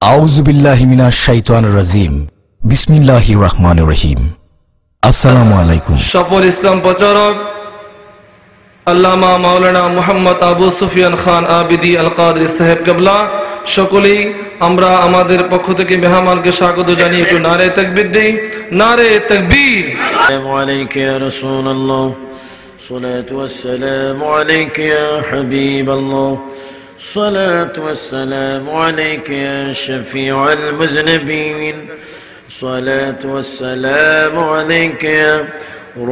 আউযু বিল্লাহি মিনাশ শাইতানির রাজিম। বিসমিল্লাহির রহমানির রহিম। আসসালামু আলাইকুম। সফল ইসলাম প্রচারক আল্লামা মাওলানা মুহাম্মদ আবু সুফিয়ান খান আবিদি আল কাদরি সাহেব কেবলা, সকলেই আমরা আমাদের পক্ষ থেকে মেহমানকে স্বাগত জানিয়ে একটু নারে তাকবীর দেই। নারে তাকবীর। আসসালামু আলাইকা ইয়া রাসূলুল্লাহ, সালাতু ওয়াসসালামু আলাইকা ইয়া হাবিবাল্লাহ, সালাতু ওয়াসসালামু আলাইকা ইয়া শাফিউল মুযনিবিন, সালাতু ওয়াসসালামু আলাইকা ইয়া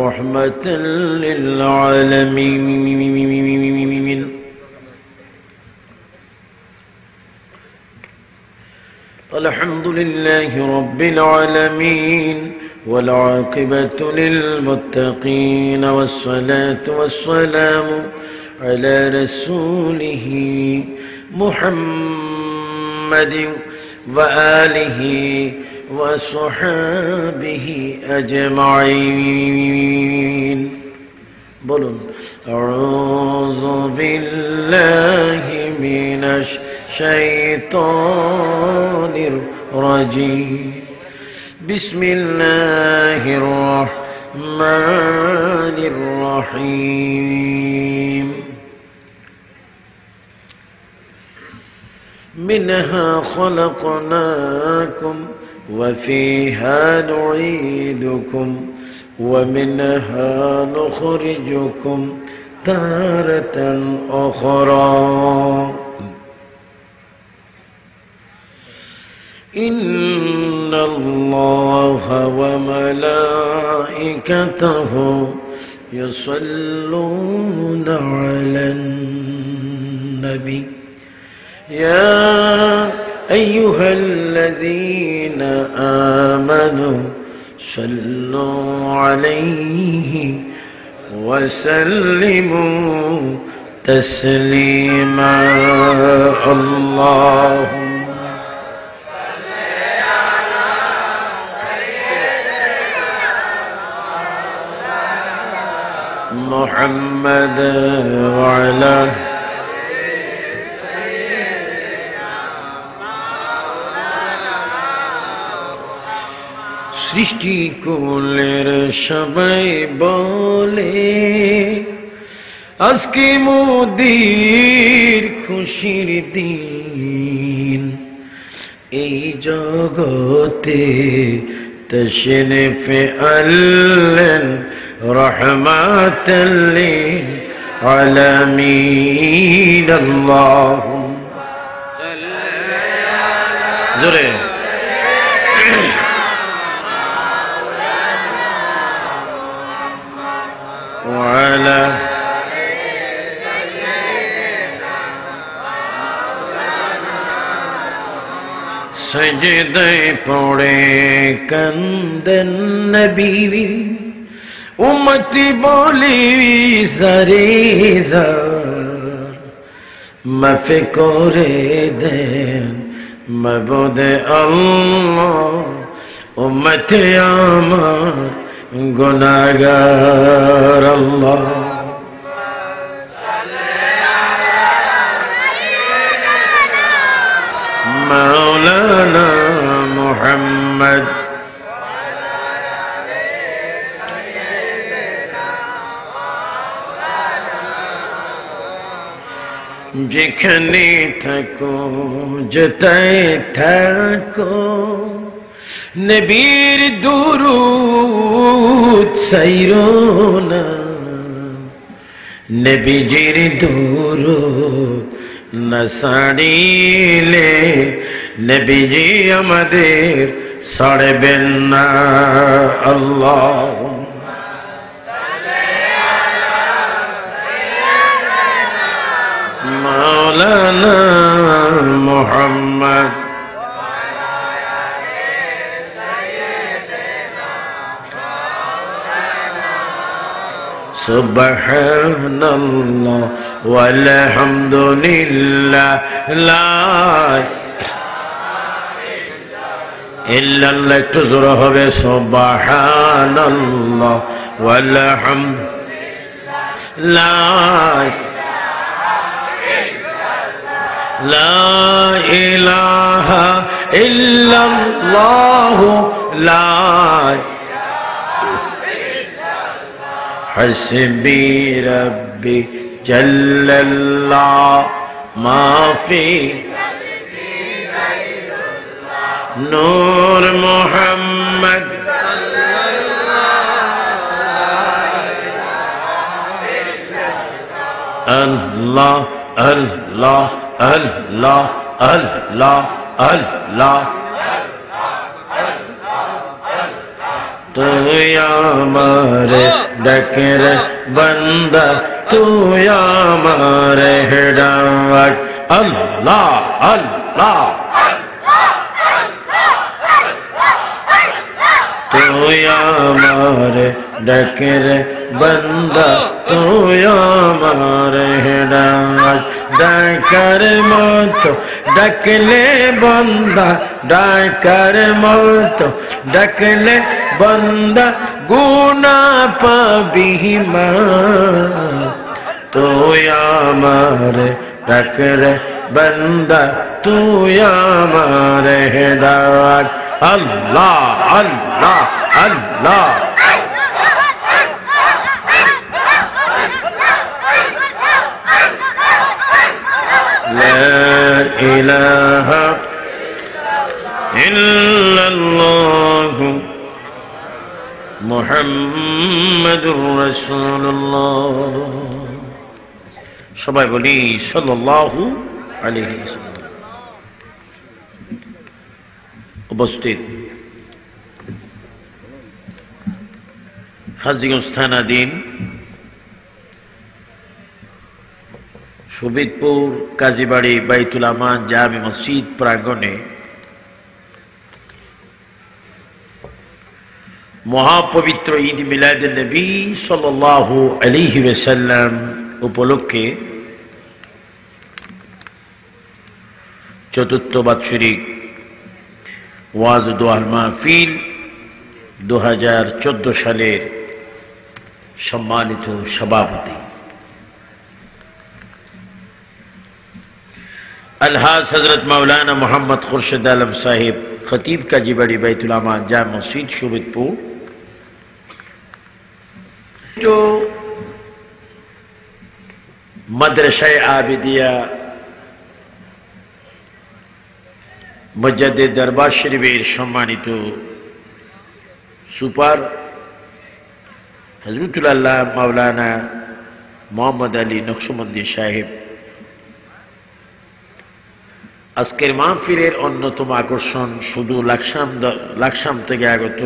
রাহমাতাল লিল আলামিন। আলহামদুলিল্লাহি রাব্বিল আলামিন والعاقبة للمتقين والصلاة والسلام على رسوله محمد وآله وصحابه أجمعين. بلون أعوذ بالله من الشيطان الرجيم. بسم الله الرحمن الرحيم. منها خلقناكم وفيها نعيدكم ومنها نخرجكم تارة أخرى. إن الله وملائكته يصلون على النبي يا أيها الذين آمنوا صلوا عليه وسلموا تسليما. اللهم محمد وعلى সৃষ্টি কুলের সবাই বলে আজকে মোদের খুশির দিন। এই জগতে তশরিফ আনলেন রহমাতাল লিল আলামিন। আল্লাহুম্মা সাল্লি আলা জোরে ওয়ালা সজদায় পড়ে কান্দেন নবী, উম্মতি বলি সারে জার মাফ করে দেন মাবুদ আল্লাহ, উম্মতি আমার গুনাহগার। আল্লাহ মাওলানা মুহাম্মদ যেখানে থাকো যেথায় থাকো নবীর দুরূদ সাইরো না, নবীজির দুরূদ না সারিলে নবীজি আমাদের ছাড়বেন না। আল্লাহুম্মা সাল্লি আলা সাইয়্যিদিনা মাওলানা মুহাম্মদ সুবহানাল্লাহ ওয়ালহামদুলিল্লাহ লা ইল্লাল্লাহ। একটু জোরে হবে সুবহানাল্লাহ ওয়ালহামদুলিল্লাহ লা ইলাহা ইল্লাল্লাহু লা হাসবি রাব্বি জাল্লাল্লাহ মাফি নূর মুহাম্মদ আল্লাহ আল্লাহ আল্লাহ আল্লাহ আল্লাহ তুই আমার ডাকের বান্দা তুই আমার ডাক আল্লাহ আল্লাহ তুই আমার ডাকের বান্দা তুই আমার ডাক ডাকার মতো ডাকলে বান্দা ডাকার মতো ডাকলে বান্দা গুনা পাবি মা তুই আমার ডাকের বান্দা তুই আমার ডাক আল্লাহ আল্লাহ আল্লাহ لا إله إلا الله محمد رسول الله সবাই বলি সাল্লাল্লাহু আলাইহি ওয়াসাল্লাম। উপস্থিত হাজীগঞ্জ থানাধীন সুবিদপুর কাজীবাড়ি বাইতুল আমান জামে মসজিদ প্রাঙ্গণে মহাপবিত্র ঈদ মিলাদুন নবী সাল্লাল্লাহু আলাইহি ওয়াসাল্লাম উপলক্ষে চতুর্থ বাৎসরিক ওয়াজ ও দোয়ার মাহফিল 2014 সালের সম্মানিত সভাপতি আলহাজ হযরত মাওলানা মোহাম্মদ খুরশেদ আলম সাহেব খতিব কাজীবাড়ি বাইতুল আমান জামে মসজিদ সুবিদপুর, মাদ্রাসায়ে আবিদিয়া মসজিদে দরবার শরীফের সম্মানিত সুপার হযরতুল্লাহ মাওলানা মোহাম্মদ আলী নকশবন্দি সাহেব, আজকের মাহফিলের অন্যতম আকর্ষণ শুধু লাকসাম থেকে আগত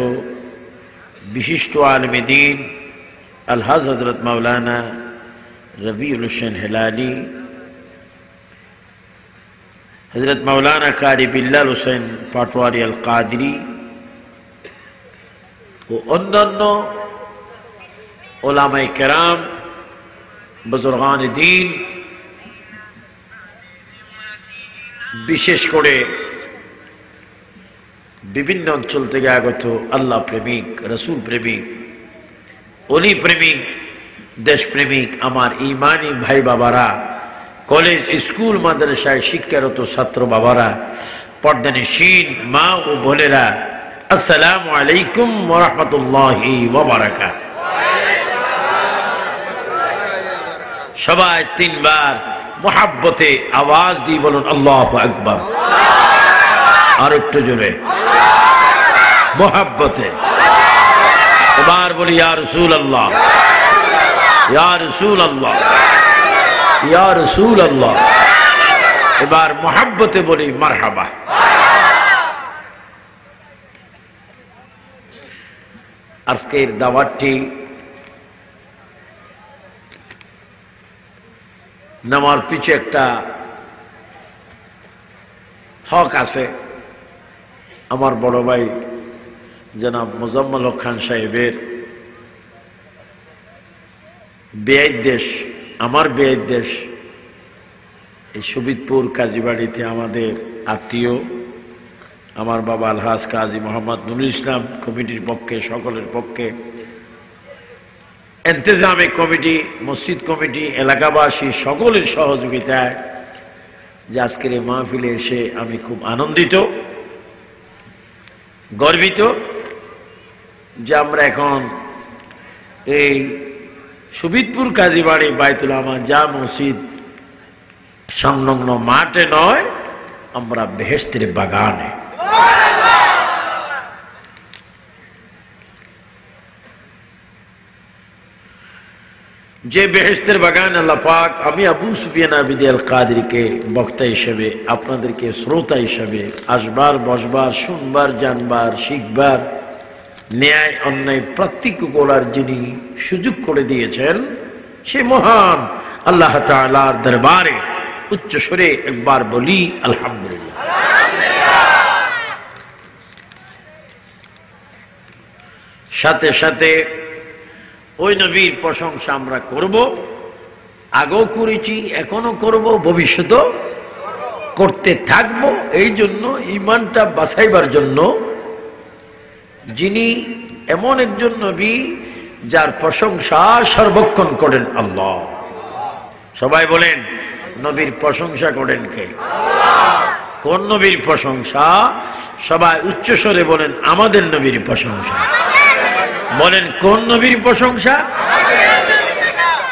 বিশিষ্ট আলেমে দ্বীন আলহাজ হযরত মাওলানা রবিউল হোসেন হেলালি, হযরত মাওলানা কারি বিল্লাল হোসেন পাটোয়ারি আল কাদরি ও অন্যান্য ওলামায়ে কেরাম বুজুর্গান দ্বীন, বিশেষ করে বিভিন্ন অঞ্চল থেকে আগত আল্লাহ প্রেমিক, রসুল প্রেমিক, অলি প্রেমিক, দেশপ্রেমিক আমার ইমানি ভাই বাবারা, কলেজ স্কুল মাদ্রাসায় শিক্ষারত ছাত্র বাবারা, পর্দানিশীন মা ও বোনেরা, আসসালামু আলাইকুম ওয়া রাহমাতুল্লাহি ওয়া বারাকাতুহু। সবাই তিনবার মোহাব্বতে আওয়াজ দিয়ে বলুন আল্লাহু আকবার। আর একটু জোরে মোহাব্বতে এবার বলি ইয়া রাসূলুল্লাহ, ইয়া রাসূলুল্লাহ, ইয়া রাসূলুল্লাহ। এবার মোহাব্বতে বলি মারহাবা। আজকের দাওয়াতটি নামার পিছে একটা হক আছে। আমার বড় ভাই জনাব মোজাম্মেল হক খান সাহেবের বেয়াইত দেশ, আমার বেয়াইত দেশ এই সুবিদপুর কাজীবাড়িতে আমাদের আত্মীয়, আমার বাবা আলহাজ কাজী মোহাম্মদ নুরুল ইসলাম কমিটির পক্ষে, সকলের পক্ষে, ইন্তেজামে কমিটি, মসজিদ কমিটি, এলাকাবাসী সকলের সহযোগিতায় যে আজকের এই মাহফিলে এসে আমি খুব আনন্দিত গর্বিত যে আমরা এখন এই সুবিদপুর কাজীবাড়ি বাইতুল আমান যা মসজিদ সংলগ্ন মাঠে নয়, আমরা বেহেশতের বাগানে। যে বেহেশতের বাগান আল্লাহ পাক আমি আবু সুফিয়ান আবিদি আল কাদরিকে বক্তা হিসেবে, আপনাদেরকে শ্রোতা হিসেবে আসবার, বসবার, শুনবার, জানবার, শিখবার, ন্যায় অন্যায় পার্থক্য করার যিনি সুযোগ করে দিয়েছেন, সে মহান আল্লাহ তাআলার দরবারে উচ্চ স্বরে একবার বলি আলহামদুলিল্লাহ। সাথে সাথে ওই নবীর প্রশংসা আমরা করব, আগেও করেছি, এখনো করব, ভবিষ্যতেও করতে থাকব। এই জন্য ঈমানটা বাঁচাইবার জন্য যিনি এমন একজন নবী যার প্রশংসা সর্বক্ষণ করেন আল্লাহ। সবাই বলেন নবীর প্রশংসা করেন কে? কোন নবীর প্রশংসা? সবাই উচ্চস্বরে বলেন আমাদের নবীর প্রশংসা। বলেন কোন নবীর প্রশংসা?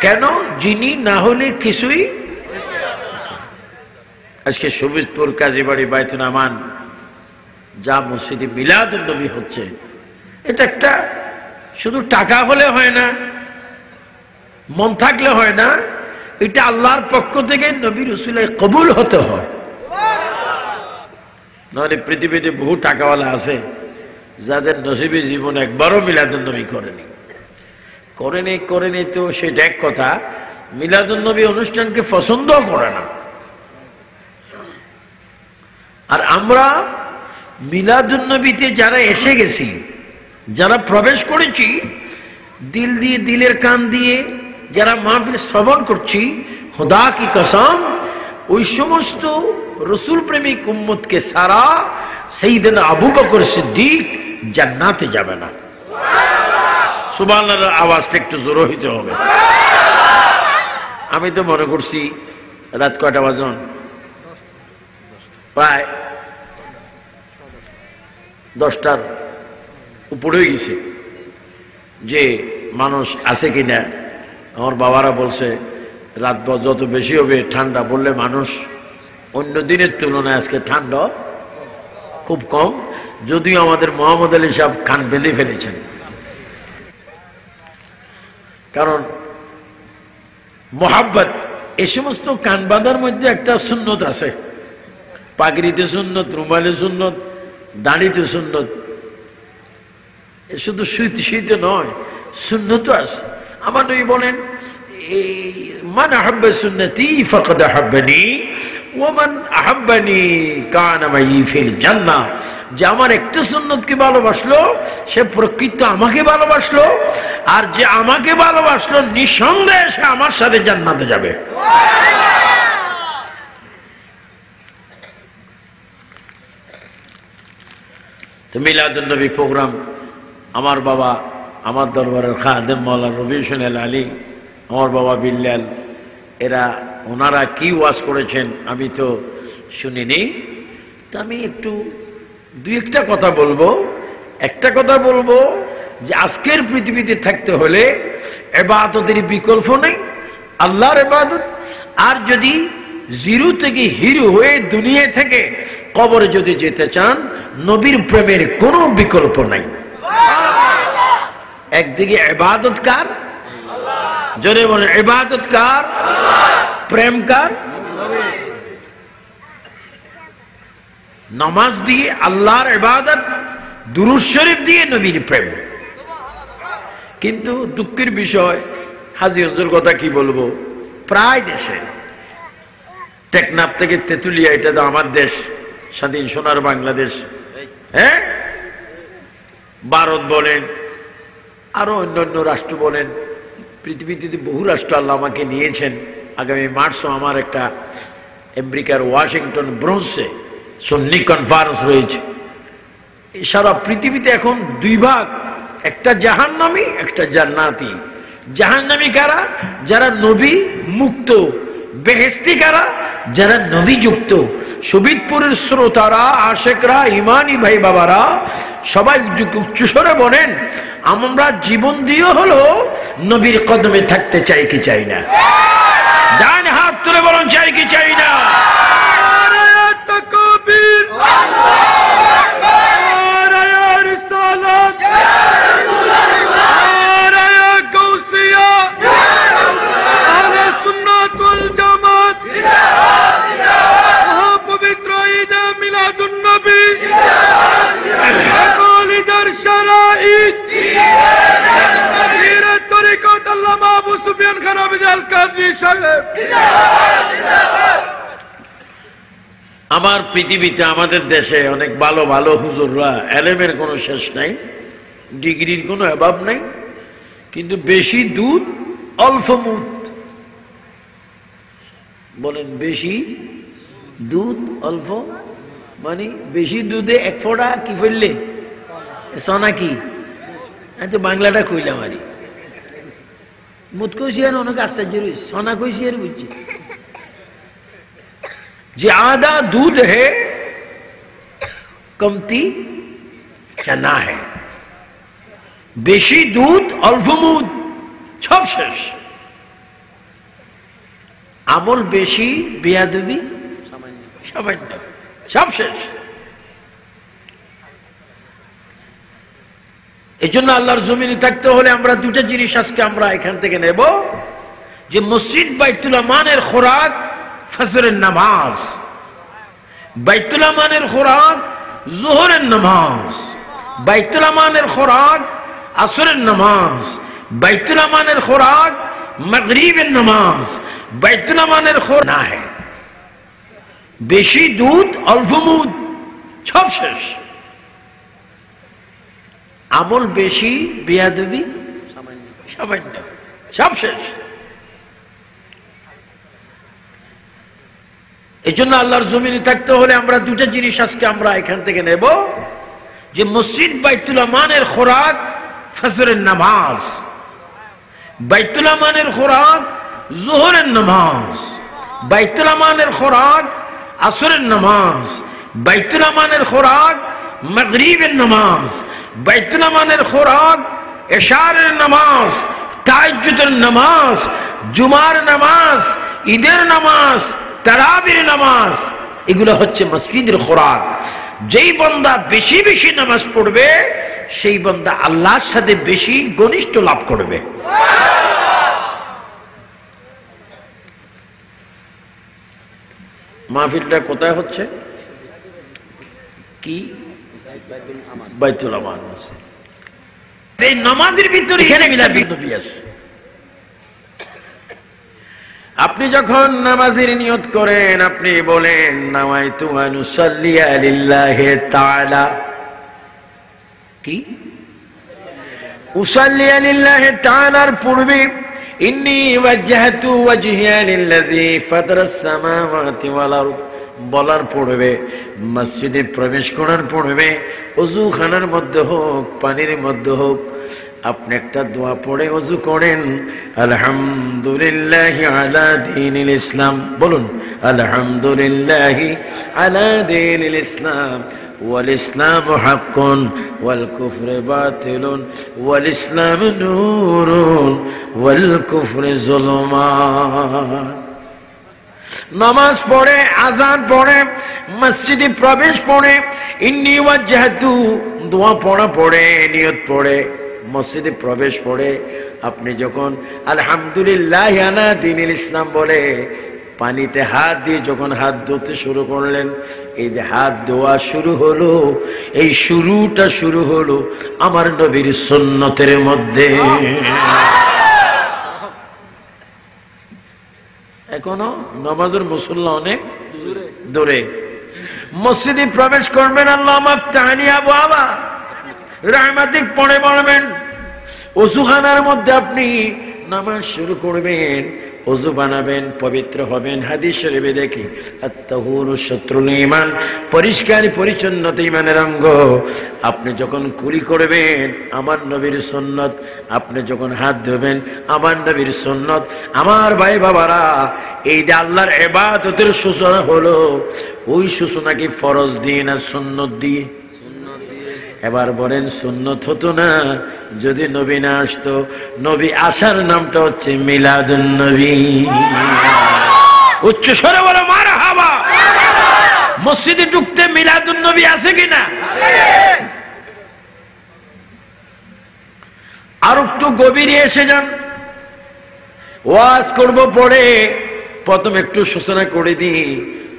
কেন? যিনি না হলে কিছুই। আজকে সুবিদপুর কাজীবাড়ি বাইতুল আমান যা মসজিদে মিলাদুন নবী হচ্ছে, এটা একটা শুধু টাকা হলে হয় না, মন থাকলে হয় না, এটা আল্লাহর পক্ষ থেকে নবী রাসূলের কবুল হতে হয়। নাহলে পৃথিবীতে বহু টাকাওয়ালা আছে যাদের নসিবে জীবন একবারও মিলাদুন নবী করেনি তো সেটা এক কথা, মিলাদুন নবী অনুষ্ঠানকে পছন্দ করে না। আর আমরা মিলাদুন নবীতে যারা এসে গেছি, যারা প্রবেশ করেছি, দিল দিয়ে, দিলের কান দিয়ে যারা মাহফিল শ্রবণ করছি, খোদা কি কসম, ওই সমস্ত রসুল প্রেমিক উম্মতকে সারা সাইয়েদনা আবু বকর সিদ্দিক জান্নাতে যাবে না। সুবহানাল্লাহ, আওয়াজটা একটু জোরে হইতে হবে। আমি তো মনে করছি রাত কয়টা বাজন, প্রায় 10টার উপরে গেছে, যে মানুষ আছে কিনা। আমার বাবারা বলছে রাত যত বেশি হবে ঠান্ডা বললে মানুষ, অন্য দিনের তুলনায় আজকে ঠান্ডা খুব কম, যদিও আমাদের মোহাম্মদ আলী সাহেব কান বেঁধে ফেলেছেন। কারণ মোহাব্বত, এই সমস্ত কান বাঁধার মধ্যে একটা সুন্নত আছে। পাগড়িতে সুন্নত, রুমালে সুন্নত, দাড়িতে সুন্নত, শুধু শুইতে নয়, সুন্নত আছে। আমার নবী বলেন মান আহাব্বা সুন্নতি ফাকাদ আহাব্বানি ওয়া মান আহাব্বানি কানা মাই ফিল জান্নাহ। যে আমার একটা সুন্নতকে ভালোবাসলো সে প্রকৃত আমাকে ভালোবাসলো, আর যে আমাকে ভালোবাসলো নিঃসন্দেহে সে আমার সাথে জান্নাতে যাবে। তো মিলাদুন নবী প্রোগ্রাম আমার বাবা, আমার দরবারের খাদেম মাওলানা রবি হোসেন আলী, আমার বাবা বিল্লাল, এরা ওনারা কি ওয়াজ করেছেন আমি তো শুনিনি। তো আমি একটু দুই একটা কথা বলবো। একটা কথা বলবো যে আজকের পৃথিবীতে থাকতে হলে ইবাদতের বিকল্প নেই, আল্লাহর ইবাদত। আর যদি জিরো থেকে হিরো হয়ে দুনিয়া থেকে কবরে যদি যেতে চান, নবীর প্রেমের কোনো বিকল্প নাই। একদিকে ইবাদত কার? জোরে বলেন ইবাদত কার? প্রেম কার? নামাজ দিয়ে আল্লাহর ইবাদত, দুরূদ শরীফ দিয়ে নবীর প্রেম। কিন্তু দুঃখের বিষয়, হাজী হুজুর কথা কি বলবো, প্রায় দেশে টেকনাফ থেকে তেতুলিয়া, এটা তো আমার দেশ, স্বাধীন সোনার বাংলাদেশ, হ্যাঁ, ভারত বলেন, আরো অন্যান্য রাষ্ট্র বলেন, পৃথিবীতে বহু রাষ্ট্র আল্লাহ আমাকে নিয়েছেন। আগামী মার্চও আমার একটা আমেরিকার ওয়াশিংটন ব্রোঞ্জে সুন্নি কনফারেন্স রয়েছে। সারা পৃথিবীতে এখন দুই ভাগ, একটা জাহান্নামী, একটা জান্নাতি। জাহান্নামী কারা? যারা নবী মুক্ত। বেহেশতি কারা? যারা নবীযুক্ত শোভিতপুরের শ্রোতারা, আশেকরা, ইমানি ভাই বাবারা সবাই উচ্চস্বরে বলেন, আমরা জীবন দিয়ে হলো নবীর কদমে থাকতে চাই কি চাই না? ডান হাত তুলে বলুন, চাই কি চাই না? আমার পৃথিবীতে, আমাদের দেশে অনেক ভালো ভালো হুজুররা, এলেমের কোনো শেষ নাই, ডিগ্রির কোনো অভাব নাই, কিন্তু বেশি দুধ অল্প মুদ। বলেন, বেশি দুধ অল্প মানে বেশি দুধে এক ফোঁটা কি ফেললে সোনা কি? আমি তো বাংলাটা কইলাম আরি, মুদ কইছি আর অনেক আশ্চর্য রয়েছে, সোনা কইছি আর বুঝছি। ज्यादा दूध है कमती चना है, बेशी दूध अल्प मुद सब शेष। আমল বেশি, বেয়াদবি সামান্য, সব শেষ। এই জন্য আল্লাহর জমিনে থাকতে হলে আমরা দুটা জিনিস আজকে আমরা এখান থেকে নেব, যে মসজিদ বাইতুল আমানের খোরাক ফজরের নামাজ, বাইতুল আমানের খোরাক যোহরের নামাজ, বাইতুল আমানের খোরাক আসরের নামাজ, বাইতুল আমানের খোরাক মাগরিবের নামাজ, বাইতুল আমানের খোরাক না है বেশি দুধ অল্প মুদ সব শেষ। আমল বেশি, বেয়াদবি সামান্য, সব শেষ। এই জন্য আল্লাহর জমিনে থাকতে হলে আমরা দুটা জিনিস আজকে আমরা এখান থেকে নেব, যে মসজিদ বাইতুল আমানের খোরাক ফজরের নামাজ, বাইতুল আমানের খোরাক যোহরের নামাজ, বাইতুল আমানের খোরাক আসরের নামাজ, বাইতুল আমানের খোরাক মাগরিবের নামাজ, বাইতুল আমানের খোরাক এশারের নামাজ, তাহাজ্জুদের নামাজ, জুমার নামাজ, ঈদের নামাজ, তারাবির নামাজ, এগুলো হচ্ছে মসজিদের খোরাক। যেই বান্দা বেশি বেশি নামাজ পড়বে সেই বান্দা আল্লাহর সাথে বেশি ঘনিষ্ঠ লাভ করবে। মাহফিলটা কোথায় হচ্ছে? কি? বাইতুল আমান মসজিদ। এই নামাজের ভিতরে এখানে মিলাদুন্নবী আছে। আপনি যখন নামাজের নিয়ত করেন, আপনি বলেন নাওয়াইতু আন উসাল্লিয়া লিল্লাহি তাআলা, কি উসাল্লিয়া লিল্লাহি তাআলার পূর্বে ইন্নী ওয়াজহাতু ওয়াজহিয়া লিল্লাযী ফাতারাস সামাওয়াতি ওয়াল আরদ বলার পড়বে, মসজিদে প্রবেশ করার পড়বে, ওযুখানার মধ্যে হোক, পানির মধ্যে হোক, আপনি একটা দোয়া পড়ে ওযু করেন, আলহামদুলিল্লাহি আলা দীনিল ইসলাম। বলুন, আলহামদুলিল্লাহি আলা দীনিল ইসলাম ওয়াল ইসলামু হাক্কুন ওয়াল কুফরু বাতিলুন ওয়াল ইসলামু নূরুন ওয়াল কুফরু যুলুমাত। নামাজ পড়ে, আজান পড়ে, মসজিদে প্রবেশ পড়ে, ইন্নী ওয়াজহাতু দোয়া পড়া পড়ে, নিয়ত পড়ে, মসজিদে প্রবেশ পড়ে, আপনি যখন আলহামদুলিল্লাহ আলা দীনিল ইসলাম বলে পানিতে হাত দিয়ে যখন হাত ধুতে শুরু করলেন, এই যে হাত ধোয়া শুরু হলো, এই শুরুটা শুরু হলো আমার নবীর সুন্নতের মধ্যে। এখনো নামাজের মুসল্লা অনেক দূরে। মসজিদে প্রবেশ করবেন, আল্লাহ মাফতানি আবওয়াবা রাহমাতিক পড়ে বলবেন, ওযুখানার মধ্যে আপনি নামাজ শুরু করবেন, ওযু বানাবেন, পবিত্র হবেন। হাদিস শরীফে দেখি আত-তাহুরু শাত্রুল ঈমান, পরিষ্কার পরিচ্ছন্নতা ঈমানের অঙ্গ। আপনি যখন কুলি করবেন আমার নবীর সুন্নাত, আপনি যখন হাত ধোবেন আমার নবীর সুন্নাত। আমার ভাই বাবারা, এই যে আল্লাহর ইবাদতের সূচনা হলো, ওই সূচনা কি ফরজ দিয়ে না সুন্নাত দিয়ে? এবার বলেন সুন্নত হতো না যদি নবী না আসতো? নবী আসার নামটা হচ্ছে মিলাদুন নবী। উচ্চ স্বরে বলো মারহাবা। মসজিদে ঢুকতে মিলাদুন নবী আছে কিনা? আর একটু গভীরে এসে যান, ওয়াজ করব পড়ে প্রথম একটু সূচনা করে দিই।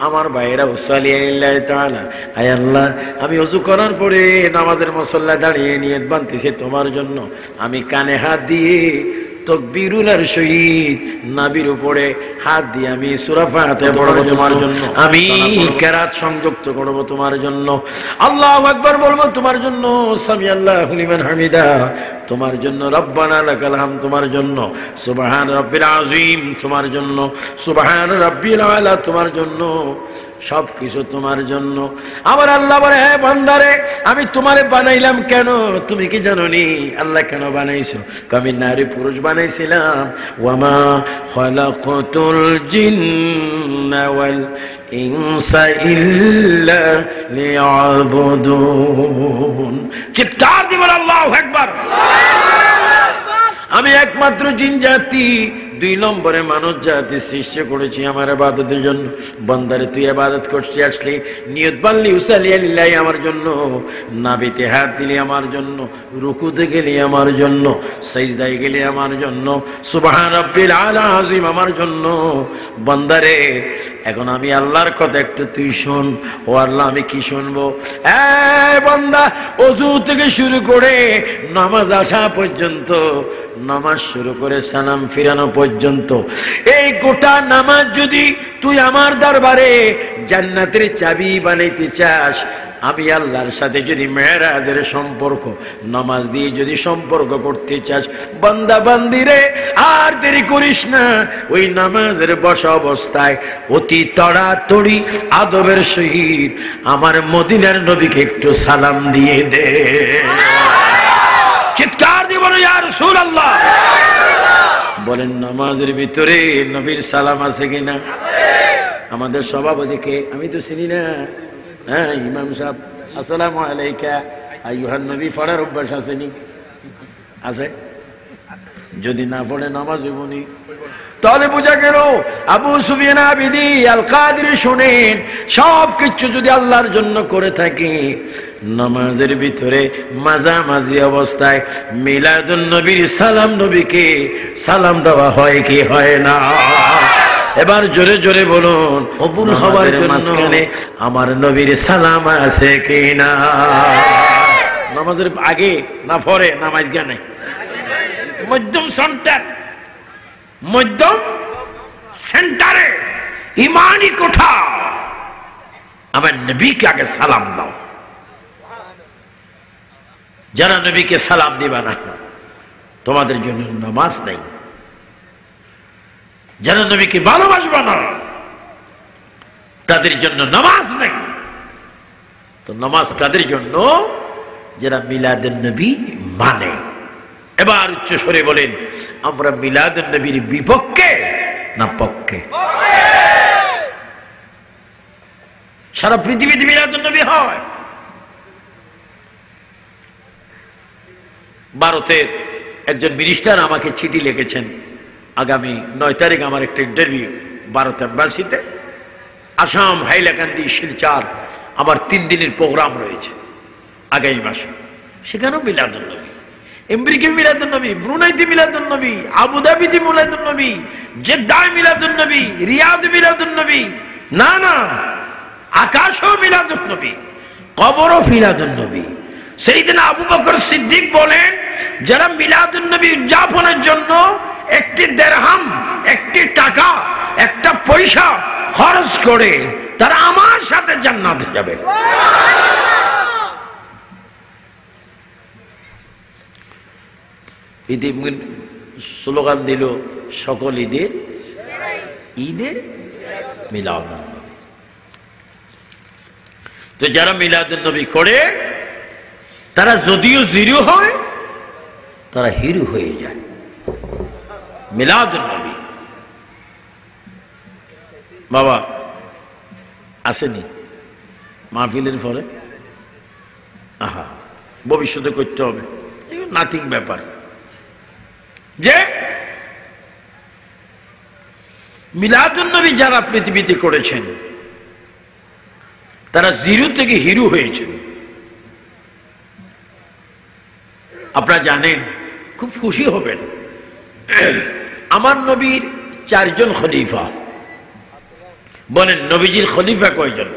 আমার ভাইয়েরা উসালিয়াল্লাহ তাআলা, আয় আল্লাহ, আমি ওযু করার পরে নামাজের মুসল্লায় দাঁড়িয়ে নিয়ত বানতেছি তোমার জন্য। আমি কানে হাত দিয়ে তাকবীরুল শহীদ নাবির উপরে হাত দিয়ে আমি সূরা ফাতিহা পড়ব তোমার জন্য, আমি কিরাত সংযুক্ত করব তোমার জন্য, আল্লাহু আকবার বলবো তোমার জন্য, সামিআল্লাহু লিমান হামিদা তোমার জন্য, রব্বানা লাকাল হামদ তোমার জন্য, সুবহান রাব্বিল আযীম তোমার জন্য, সুবহান রাব্বিল আলা তোমার জন্য, সবকিছু তোমার জন্য। আবার আল্লাহ বলে, হ্যাঁ বান্দারে, আমি তোমারে বানাইলাম কেন? তুমি কি জানো নি আল্লাহ কেন বানাইছো? আমি নারী পুরুষ বানাইছিলাম। ওয়ামা খালাকাতুল জিন্না ওয়াল ইনসা ইল্লা লিয়াবুদুন। চিৎকার দিয়ে বল আল্লাহু আকবার। আমি একমাত্র জিন জাতি, 2 নম্বরে মানুষ জাতি সৃষ্টি করেছি আমার ইবাদতের জন্য। বান্দারে তুই ইবাদত করতে আসলি, নিয়ত বানলি উসালি আল্লাহ আমার জন্য, নাভিতে হাত দিলি আমার জন্য, রুকুতে গেলি আমার জন্য, সিজদায় গেলি আমার জন্য, সুবহান রাব্বিল আলা আযীম আমার জন্য। বান্দারে এখন আমি আল্লাহর কথা একটু তুই শোন। ও আল্লাহ, আমি কি শুনবো? বান্দা, ওযু থেকে শুরু করে নামাজ আসা পর্যন্ত, নামাজ শুরু করে সালাম ফিরানো পর্যন্ত, এই গোটা নামাজ যদি তুই আমার দরবারে জান্নাতের চাবি বানাইতে চাস, আমি আল্লাহর সাথে যদি মেরাজের সম্পর্ক নামাজ দিয়ে যদি সম্পর্ক করতে চাস, বান্দা বান্দিরে আর দেরি করিস না। ওই নামাজের বসা অবস্থায় অতি তাড়াতাড়ি আদবের সহিত আমার মদিনার নবীকে একটু সালাম দিয়ে দে। চিৎকার দিয়ে বলো ইয়া রাসূলুল্লাহ। বলেন নামাজের ভিতরে নবীর সালাম আছে কিনা? আমাদের সভাপতিকে আমি তো চিনি না। হ্যাঁ, ইমাম সাহেব আসসালামু আলাইকা আইয়ুহান নবী পড়ার অভ্যাস আসেনি? আছে? যদি না পড়ে নামাজ হইবনি। তাহলে বোঝা গেল আবু সুফিয়ান আবিদি আল কাদরি শুনেন, সব কিছু যদি আল্লাহর জন্য করে থাকি, নামাজের ভিতরে মাঝামাঝি অবস্থায় মিলাদুন নবীর সালাম, নবীকে সালাম দেওয়া হয় কি হয় না? এবার জোরে জোরে বলুন, কবুল হওয়ার মাঝখানে আমার নবীর সালাম আছে কিনা? নামাজের আগে না পরে নামাজ গানে মধ্যম সেন্টার, মধ্যম সেন্টারে ইমানি কোঠা, আমার নবীকে আগে সালাম দাও। যারা নবীকে সালাম দিবা না, তোমাদের জন্য নামাজ নেই। যারা নবীকে ভালোবাসবা না, তাদের জন্য নামাজ নেই। তো নামাজ কাদের জন্য? যারা মিলাদুন নবী মানে। এবার উচ্চ স্বরে বলেন, আমরা মিলাদুন নবীর বিপক্ষে না পক্ষে? সারা পৃথিবীতে মিলাদুন নবী হয়। ভারতের একজন মিনিস্টার আমাকে চিঠি লিখেছেন, আগামী 9 তারিখ আমার একটা ইন্টারভিউ ভারত এম্বাসিতে, আসাম, হাইলাকান্দি, শিলচর, আমার 3 দিনের প্রোগ্রাম রয়েছে আগামী মাসে। সেখানেও মিলাদুন নবী, আমেরিকা মিলাদুন নবী, ব্রুনাইতে মিলাদুন নবী, আবুধাবিতে মিলাদুন নবী, জেদ্দায় মিলাদুন নবী, রিয়াদ মিলাদুন নবী, না না, আকাশও মিলাদুন নবী, কবরও মিলাদুন নবী। সাইয়েদনা আবু বকর সিদ্দিক বলেন, যারা মিলাদুন নবী উদযাপনের জন্য একটি দিরহাম, একটি টাকা, একটা পয়সা খরচ করে, তারা আমার সাথে জান্নাতে যাবে। ঈদে স্লোগান দিল, সকল ঈদের ঈদে মিলাদুন নবী। তো যারা মিলাদুন নবী করে তারা যদিও জিরো হয় তারা হিরো হয়ে যায়। মিলাদুন নবী বাবা আসেনি মাহফিলের পরে, আহা ভবিষ্যতে করতে হবে, নাথিং ব্যাপার। যে মিলাদুন নবী যারা পৃথিবীতে করেছেন তারা জিরো থেকে হিরো হয়েছেন। আপনারা জানেন, খুব খুশি হবেন, আমার নবীর 4 জন খলিফা। বলেন নবীজির খলিফা কয়জন?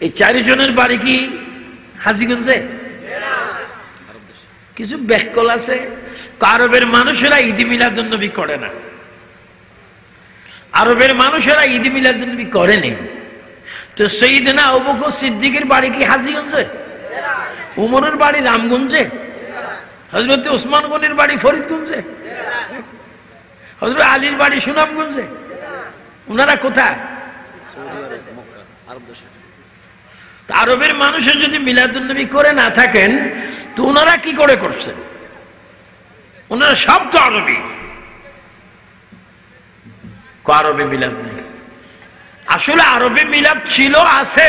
এই 4 জনের বাড়ি কি হাজীগঞ্জে? কিছু ব্যাকল আছে, আরবের মানুষেরা ঈদ মিলাদুন নবী করে না। আরবের মানুষেরা ঈদ মিলাদুন নবী করেনি। তো সাইয়েদনা আবু বকর সিদ্দিকের বাড়ি কি হাজীগঞ্জে? উমরের বাড়ি রামগঞ্জে? হযরত ওসমান গনির বাড়ি ফরিদগঞ্জে? হযরত আলীর বাড়ি সুনামগঞ্জে? ওনারা কোথায়? আরবের মানুষের যদি মিলাদুন নবী করে না থাকেন তো ওনারা কি করে করছেন? ওনারা সব তো আরবি, আরবে মিলাদ নেই। আসলে আরবে মিলাদ ছিল, আছে,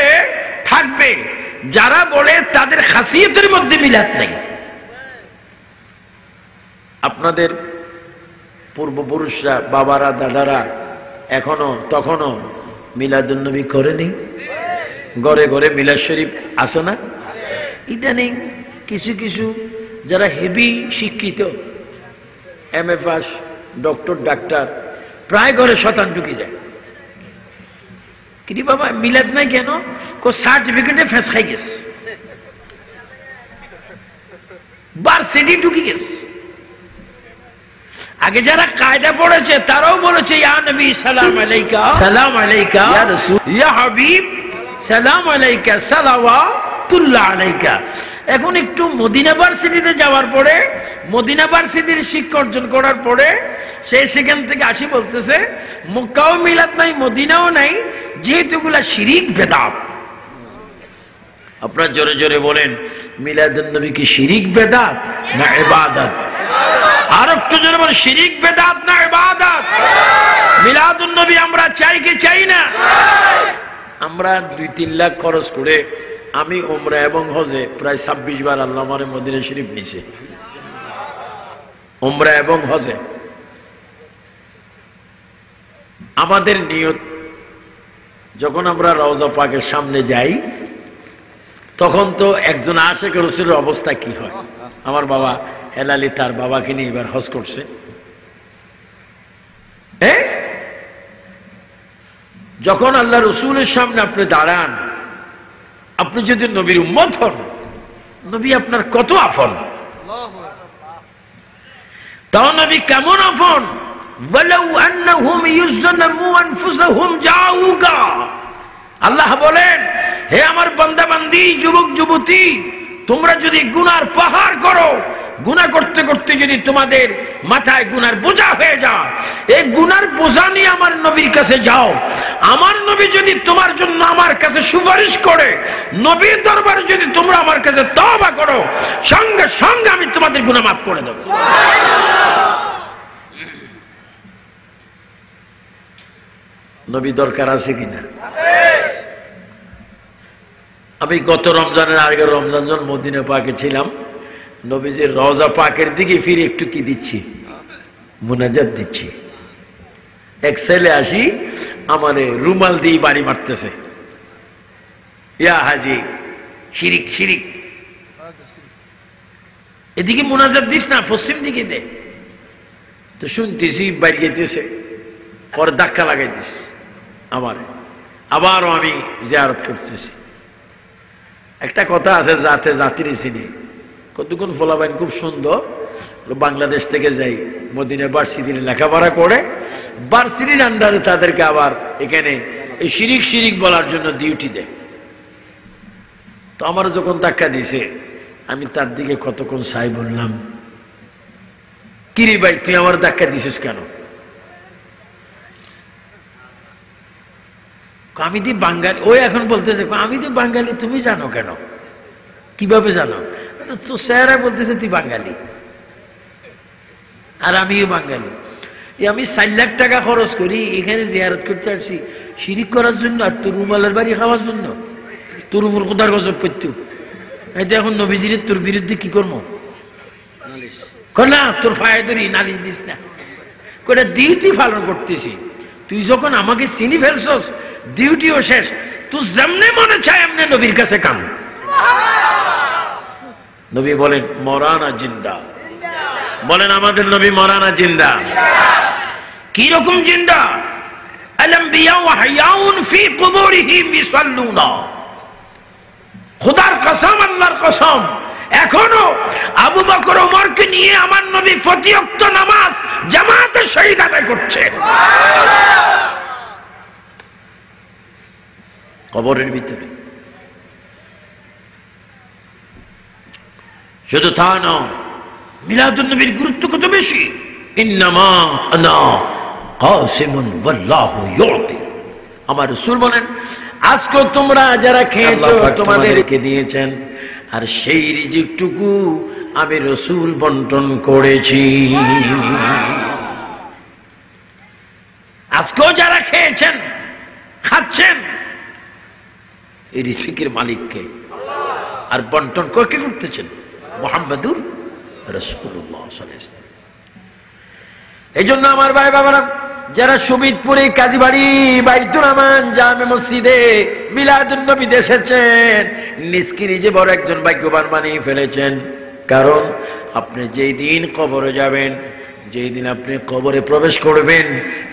থাকবে। যারা বলে তাদের খাসিয়তের মধ্যে মিলাদ নেই। আপনাদের পূর্বপুরুষরা, বাবারা, দাদারা এখনো তখনও মিলাদুন নবী করেনি। ঘরে ঘরে মিলাদ শরীফ আছে না? ইদানিং কিছু কিছু যারা হেভি শিক্ষিত, MA পাস, ডক্টর, ডাক্তার, প্রায় ঘরে শতান ঢুকে যায়। কিন্তু বাবা মিলাদ নাই কেন? সার্টিফিকেটে ফেস খাই গেছে, ভার্সিটি ঢুকে গেছে। আগে যারা কায়দা পড়েছে তারাও বলেছে ইয়া নবী সালাম আলাইকা, সালাম আলাইকা, ইয়া রাসূল, ইয়া হাবিব সালাম আলাইকা, সালাওয়াতুল্লাহ আলাইকা। এখন একটু মদিনা ভার্সিটিতে যাওয়ার পরে, মদিনা ভার্সিটির শিক্ষা অর্জন করার পরে সে সেখান থেকে আসি বলতেছে মক্কাও মিলাদ নাই, মদিনাও নাই, যেহেতু এগুলা শিরিক বেদাত। আপনারা জোরে জোরে বলেন মিলাদুন নবী কি শিরিক বেদাত না ইবাদত? আর একটু জোরে বলেন শিরিক বেদাত না ইবাদত? মিলাদুন নবী আমরা চাই কি চাই না? আমরা 2-3 লাখ খরচ করে আমি উমরা এবং হজে প্রায় 26 বার আল্লাহ আমারে মদিনা শরীফ নিছে, উমরা এবং হজে। আমাদের নিয়ত যখন আমরা রওজা পাকের সামনে যাই তখন তো একজন আশিক রাসূলের অবস্থা কি হয়। আমার বাবা হেলালি তার বাবাকে নিয়ে এবার হজ করছে। যখন আল্লাহ রসুলের সামনে আপনি দাঁড়ান, আপনি যদি নবীর উম্মত হন, নবী আপনার কত আপন। তাও নবী কেমন আপন? ওয়ালাউ আন্নাহুম ইউযলামু আনফুসাহুম জাউকা। আল্লাহ বলেন, হে আমার বান্দা বান্দি, যুবক যুবতী, তোমরা যদি গুনার পাহাড় করো, গুনাহ করতে করতে যদি তোমাদের মাথায় গুনার বোঝা হয়ে যায়, এই গুনার বোঝা নিয়ে আমার নবীর কাছে যাও। আমার নবী যদি তোমার জন্য আমার কাছে সুপারিশ করে, নবীর দরবারে যদি তোমরা আমার কাছে তওবা করো, সঙ্গে সঙ্গে আমি তোমাদের গুনাহ মাফ করে দেব। নবী দরকার আছে কিনা? আমি গত রমজানের আগে রমজান যখন মদিনা পাকে ছিলাম, নবীজির রওজা পাকের দিকে ফিরে একটু কি দিচ্ছি, মুনাজাত দিচ্ছি। এক ছেলে আসি আমারে রুমাল দিয়ে বাড়ি মারতেছে, ইয়া হাজি শিরিক শিরিক, এদিকে মুনাজাত দিস না, পশ্চিম দিকে দে। তো শুনতেছি বাইরে যেতেছে, পরে ধাক্কা লাগাই দিস আমারে, আবারও আমি জিয়ারত করতেছি। একটা কথা আছে, জাতে জাতিরই চিনি। কতক্ষণ ফলাবাইন খুব সুন্দর, বাংলাদেশ থেকে যাই মদিনা ভার্সিটির লেখাপড়া করে, ভার্সিটির আন্ডারে তাদেরকে আবার এখানে এই শিরিক শিরিক বলার জন্য ডিউটি দেয়। তো আমার যখন ধাক্কা দিছে, আমি তার দিকে কতক্ষণ চাই বললাম, কিরে ভাই তুই আমার ধাক্কা দিছিস কেন? আমি তো বাঙালি। ও এখন বলতেছে আমি তো বাঙালি, তুমি জানো কেন, কিভাবে জানো? তো স্যারা বলতেছে তুই বাঙালি আর আমিও বাঙালি। আমি 4 লাখ টাকা খরচ করি এখানে জিয়ারত করতে আসছি শিরিক করার জন্য আর তোর রুমালের বাড়ি খাওয়ার জন্য? তোর উপর কোথার গজব পড়ত? এটা এখন নবীজির তোর বিরুদ্ধে কি করবো? না তোর ফায় ধরি, নালিশ দিস না, কটা ডিউটি পালন করতেছি। তুই যখন আমাকে চিনি ফেলছস ডিউটিও শেষ, তুই যেমনে মনে চায় এমনি নবীর কাছে কাম। নবী বলেন মরানা জিন্দা, বলেন আমাদের নবী মরানা জিন্দা। কি রকম জিন্দা? আল-আনবিয়া ওয়া হায়াউন ফি কুবুরিহিম ইসাল্লুনা। খোদার কসম, আল্লাহর কসম, এখনো আবু বকর ওমরকে নিয়ে আমার নবী প্রতি ওয়াক্ত নামাজ জামাতে শহীদ আদায় করছে কবরের ভিতরে। শুধু তা নয়, মিলাদুন নবীর গুরুত্ব কত বেশি। ইন্নামা আনা কাসিমুন ওয়াল্লাহু ইউতি। আমার রাসূল বলেন আজকে তোমরা যারা খেয়েছো তোমাদেরকে দিয়েছেন, আর সেই রিজিকটুকু আমি রাসূল বন্টন করেছি। আজকেও যারা খেয়েছেন খাচ্ছেন, এই রিজিকের মালিককে, আর বন্টন কে করতেছেন? মুহাম্মাদুর রাসূলুল্লাহ সাল্লাল্লাহু আলাইহি ওয়াসাল্লাম। এই জন্য আমার ভাই বাবারা, যারা সুবিদপুরে কাজীবাড়ি বাইতুর রহমান জামে মসজিদে মিলাদুন নবী এসেছেন, নিজকে নিজে বড় একজন ভাগ্যবান বানিয়ে ফেলেছেন। কারণ আপনি যেই দিন কবরে যাবেন, যেই দিন আপনি কবরে প্রবেশ করবেন,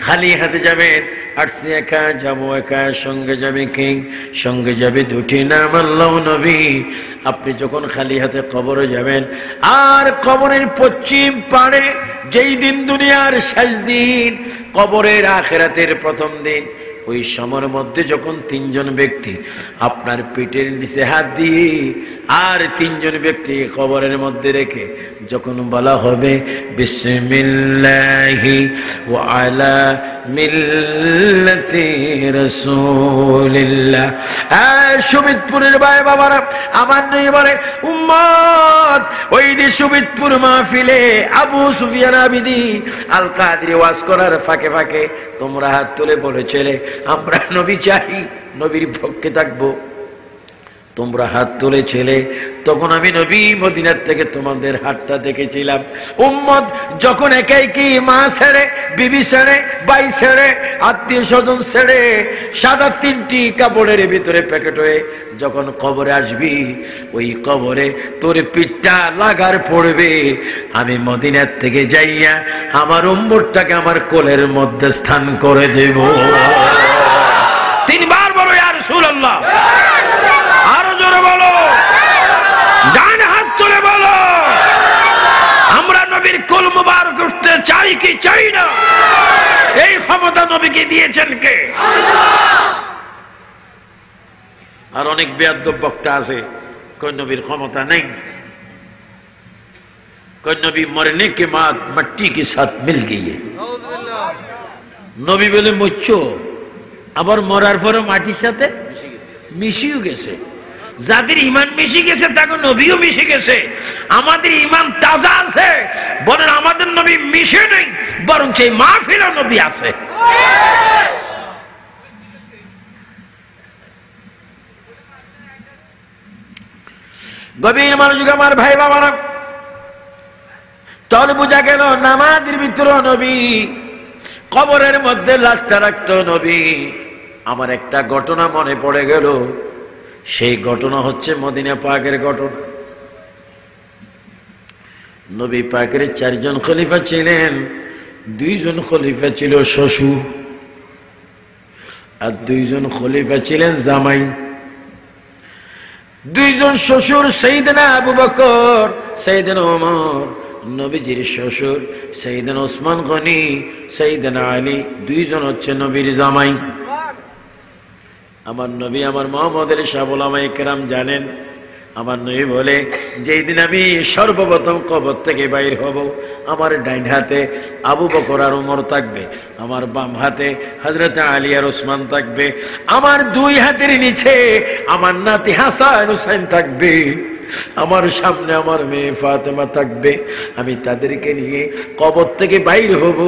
খালি হাতে যাবেন। আসছি একা, যাবো একা, সঙ্গে যাবে কে? সঙ্গে যাবে দুটি নাম, আল্লাহ নবী। আপনি যখন খালি হাতে কবরে যাবেন, আর কবরের পশ্চিম পাড়ে যেই দিন দুনিয়ার শেষ দিন, কবরের আখিরাতের প্রথম দিন, ওই সময়ের মধ্যে যখন 3 জন ব্যক্তি আপনার পেটের নিচে হাত দিয়ে আর 3 জন ব্যক্তি কবরের মধ্যে রেখে যখন বলা হবে বিসমিল্লাহি ওয়া আলা মিল্লাতি রাসূলিল্লাহ। আর সুবিদপুরের ভাই বাবারা, আমার নবী বলে উম্মত, ওই যে সুবিদপুর মাহফিলে আবু সুফিয়ান আবিদি আল কাদরি ওয়াজ করার ফাঁকে ফাঁকে তোমরা হাত তুলে বলেছিলে আমরা নবী চাই, নবীর পক্ষে থাকবো। তোমরা হাত তুলেছিলে, তখন আমি নবী মদিনার থেকে তোমাদের হাতটা দেখেছিলাম। উম্মত যখন একে একে মা ছেড়ে, বিবি ছেড়ে, ভাই ছেড়ে, আত্মীয় স্বজন ছেড়ে, সাদা 3টি কাপড়ের ভিতরে প্যাকেট হয়ে যখন কবরে আসবি, ওই কবরে তোর পিঠটা লাগার পড়বে। আমি মদিনার থেকে যাইয়া আমার উম্মতটাকে আমার কোলের মধ্যে স্থান করে দেব। 3 বার বলো ইয়া রাসূলুল্লাহ, আরো জোরে বলো, ডান হাত তুলে বলো, আমরা নবীর কোল মুবারক করতে চাই কি চাই না? এই ক্ষমতা নবীকে দিয়েছেন কে? আর অনেক বেয়াদব বক্তা আছে, কোন নবীর ক্ষমতা নেই, কোন নবী মরনে কে बाद मट्टी के साथ मिल गई है। নবী বলে মরছ, আবার মরার পরে মাটির সাথে মিশিয়ে গেছে। যাদের ইমান মিশে গেছে তাকে নবীও মিশে গেছে। আমাদের ইমান তাজা আছে, বলেন আমাদের নবী মিশে নেই, বরং সেই মাহফিলে নবী আছে। গভীর মনোযোগ আমার ভাই বাবারা, তাহলে বোঝা গেল নামাজের ভিতরে নবী, কবরের মধ্যে লাশটা রাখতো নবী। আমার একটা ঘটনা মনে পড়ে গেল, সেই ঘটনা হচ্ছে মদিনা পাকের ঘটনা। নবী পাকের 4 জন খলিফা ছিলেন। 2 জন খলিফা ছিল শ্বশুর, আর 2 জন খলিফা ছিলেন জামাই। 2 জন শ্বশুর সাইয়েদনা আবু বকর, সাইয়েদনা ওমর, নবীজির শ্বশুর সাইয়েদনা ওসমান গনি, সাইয়েদনা আলী। 2 জন হচ্ছে নবীর জামাই। আমার নবী আমার মুহাম্মদের সাহাবা ওলামায়ে কেরাম জানেন, আমার নবী বলে, যেই দিন আমি সর্বপ্রথম কবর থেকে বাইর হব, আমার ডাইন হাতে আবু বকর আর ওমর থাকবে, আমার বাম হাতে হযরত আলী আর ওসমান থাকবে, আমার দুই হাতের নিচে আমার নাতি হাসান হুসাইন থাকবে, আমার সামনে আমার মেয়ে ফাতেমা থাকবে। আমি তাদেরকে নিয়ে কবর থেকে বাইর হব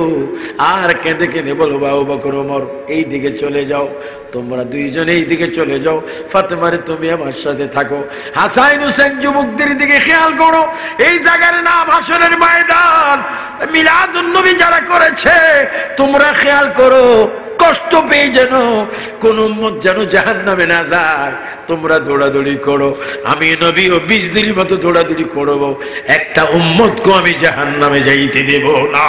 আর কেঁদে কেঁদে বলবো, আবু বকর ওমর এই দিকে চলে যাও, তোমরা দুইজনে এই দিকে চলে যাও, ফাতেমারে তুমি আমার সাথে থাকো। হাসান হুসেন যুবকদের দিকে খেয়াল করো, এই জায়গার নাম হাসরের ময়দান। মিলাদুন নবী যারা করেছে তোমরা খেয়াল করো, কষ্ট পেয়ে যেন কোন উম্মত যেন জাহান্নামে না যায়, তোমরা দৌড়াদৌড়ি করো। আমি নবীও 20 দিনের মতো দৌড়াদৌড়ি করবো, একটা উম্মতকে আমি জাহান্নামে যাইতে দেব না।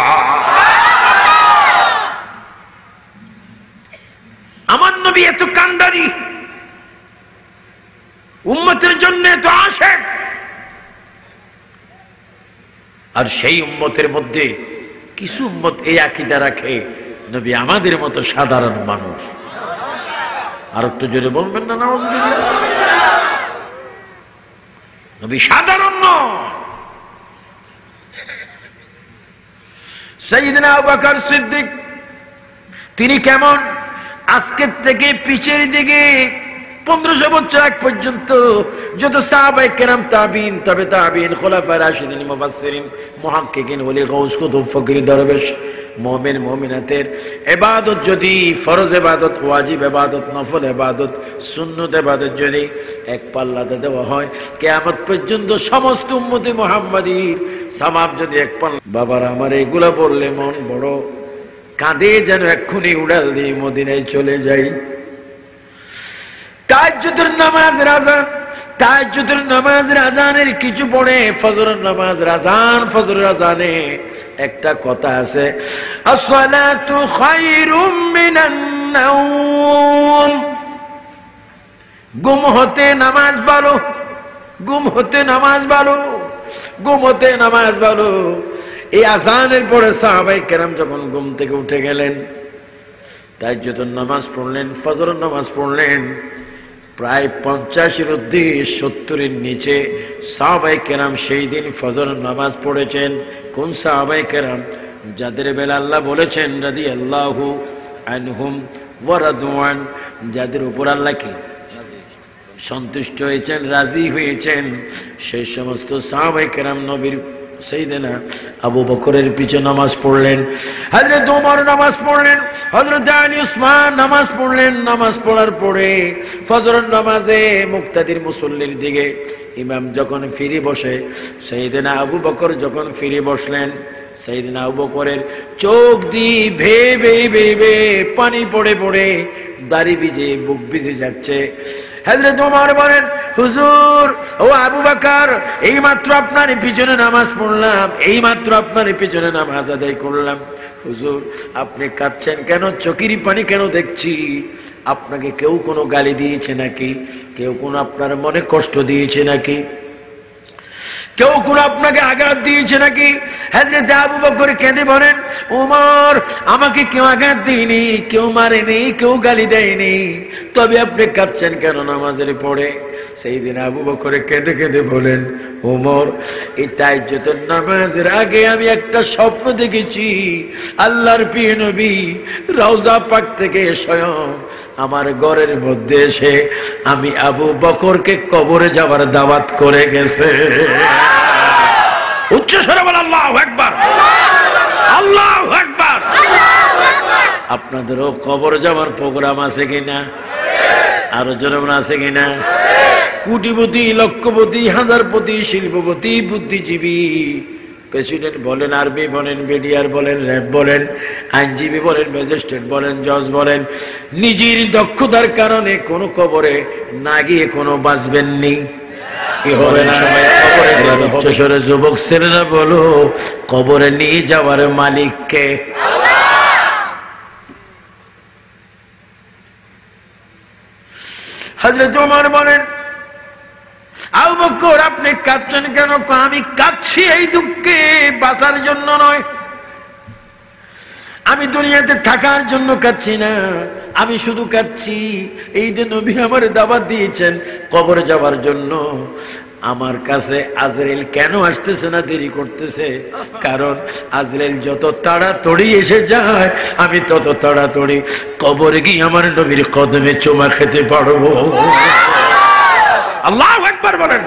আমার নবী এত কান্ডারি, উম্মতের জন্য এত আশেক, আর সেই উম্মতের মধ্যে কিছু উম্মত এই আকীদা রাখে নবী আমাদের মতো সাধারণ মানুষ। আর একটু জোরে বলবেন না নাউজুবিল্লাহ? নবী সাধারণ নয়। সাইয়েদনা আবু বকর সিদ্দিক তিনি কেমন? আজকের থেকে পিছের দিকে 1500 বছর আগ পর্যন্ত যত সাহাবায়ে কেরাম, তাবিঈন, তবে তাবিঈন, খুলাফায়ে রাশিদিন, মুফাসসিরিন, মুহাক্কিকিন, ওলি, গাউস, কুতুব, ফকির, দরবেশ, মুমিন, মুমিনাতের ইবাদত যদি ফরজ ইবাদত, ওয়াজিব ইবাদত, নফল ইবাদত, সুন্নত ইবাদত যদি এক পাল্লাতে দেওয়া হয়, কিয়ামত পর্যন্ত সমস্ত উম্মতে মুহাম্মাদীর সওয়াব যদি এক পাল্লা। বাবারা আমার এগুলা বললে মন বড় কাঁদে, যেন এক্ষুনি উড়াল দিয়ে মদিনায় চলে যাই। তাহাজ্জুদের নামাজের আযান, তাহাজ্জুদের নামাজের আযানের কিছু পড়ে ফজরের নামাজের আযান, ফজরের আযানে একটা কথা আছে, আসসালাতু খায়রুম মিনান নাওম। ঘুম হতে নামাজ ভালো, ঘুম হতে নামাজ ভালো, ঘুম হতে নামাজ ভালো। এই আযানের পরে সাহাবায়ে কেরাম যখন ঘুম থেকে উঠে গেলেন, তাহাজ্জুদের নামাজ পড়লেন, ফজরের নামাজ পড়লেন, প্রায় 50-এর ঊর্ধ্বে 70-এর নিচে সাহাবায়ে কেরাম সেই দিন ফজরের নামাজ পড়েছেন। কোন সাহাবায়ে কেরাম? যাদের বেলা আল্লাহ বলেছেন রাদিয়াল্লাহু আনহুম ওয়া রাদওয়ান, যাদের উপর আল্লাহ কি সন্তুষ্ট হয়েছেন, রাজি হয়েছেন, সেই সমস্ত সাহাবায়ে কেরাম নবীর সাইয়েদনা আবু বকরের পিছে নামাজ পড়লেন, হযরত ওমর নামাজ পড়লেন, হযরত আলী উসমান নামাজ পড়লেন। নামাজ পড়ার পরে ফজরের নামাজে মুক্তাদির মুসল্লির দিকে ইমাম যখন ফিরে বসে, সাইয়েদনা আবু বকর যখন ফিরে বসলেন, সাইয়েদনা আবু বকরের চোখ দিয়ে ভেবে ভেবে পানি পড়ে পড়ে দাড়ি ভিজে বুক ভিজে যাচ্ছে। হযরত ওমর বলেন, হুজুর, ও আবু বকর, এই মাত্র আপনার পিছনে নামাজ পড়লাম, এই মাত্র আপনার পিছনে নামাজ আদায় করলাম, হুজুর আপনি কাঁদছেন কেন? চোখের পানি কেন দেখছি? আপনাকে কেউ কোনো গালি দিয়েছে নাকি? কেউ কোনো আপনার মনে কষ্ট দিয়েছে নাকি? কেউ কোন আপনাকে আঘাত দিয়েছে নাকি? হযরত আবু বকর কেঁদে বলেন, ওমর, আমাকে কেউ আঘাত দেয়নি, কেউ মারেনি, কেউ গালি দেয়নি, তবে আপনি কাঁদছেন কেন নামাজের পড়ে? সেই দিন আবু বকর কেঁদে কেঁদে বলেন, ওমর, এই তাহাজ্জুদের নামাজের আগে আমি একটা স্বপ্ন দেখেছি, আল্লাহর প্রিয় নবী রওজা পাক থেকে স্বয়ং আমার ঘরের মধ্যে এসে আমি আবু বকরকে কবরে যাওয়ার দাওয়াত করে গেছে। উচ্চ স্বরে বল আল্লাহু আকবার, আল্লাহু আকবার। আপনাদেরও কবর যাওয়ার প্রোগ্রাম আছে কিনা? আরো জোরে আছে কিনা? কোটিপতি, লক্ষপতি, হাজারপতি, শিল্পপতি, বুদ্ধিজীবী, প্রেসিডেন্ট বলেন, আর্মি বলেন, বিডিআর বলেন, র্যাব বলেন, আইনজীবী বলেন, ম্যাজিস্ট্রেট বলেন, জজ বলেন, নিজের দক্ষতার কারণে কোনো কবরে না গিয়ে কোনো বাঁচবেননি। কি হবে না? উচ্চস্বরে যুবক ছেলেরা বলো, কবরে নিয়ে যাওয়ার মালিক কে? হযরত ওমর বলেন, আবু বকর আপনি কাঁদছেন কেন? আমি কাঁদছি এই দুঃখে বাঁচার জন্য নয়, আমি দুনিয়াতে থাকার জন্য কাঁদছি না, আমি শুধু কাঁদছি এই যে নবী আমার দাওয়াত দিয়েছেন কবরে যাওয়ার জন্য। আমার কাছে আজরাইল কেন আসতেছে না, দেরি করতেছে? কারণ আজরাইল যত তাড়াতাড়ি এসে যায় আমি তত তাড়াতাড়ি কবরে গিয়ে আমার নবীর কদমে চুমা খেতে পারবো। আল্লাহু আকবার বলেন।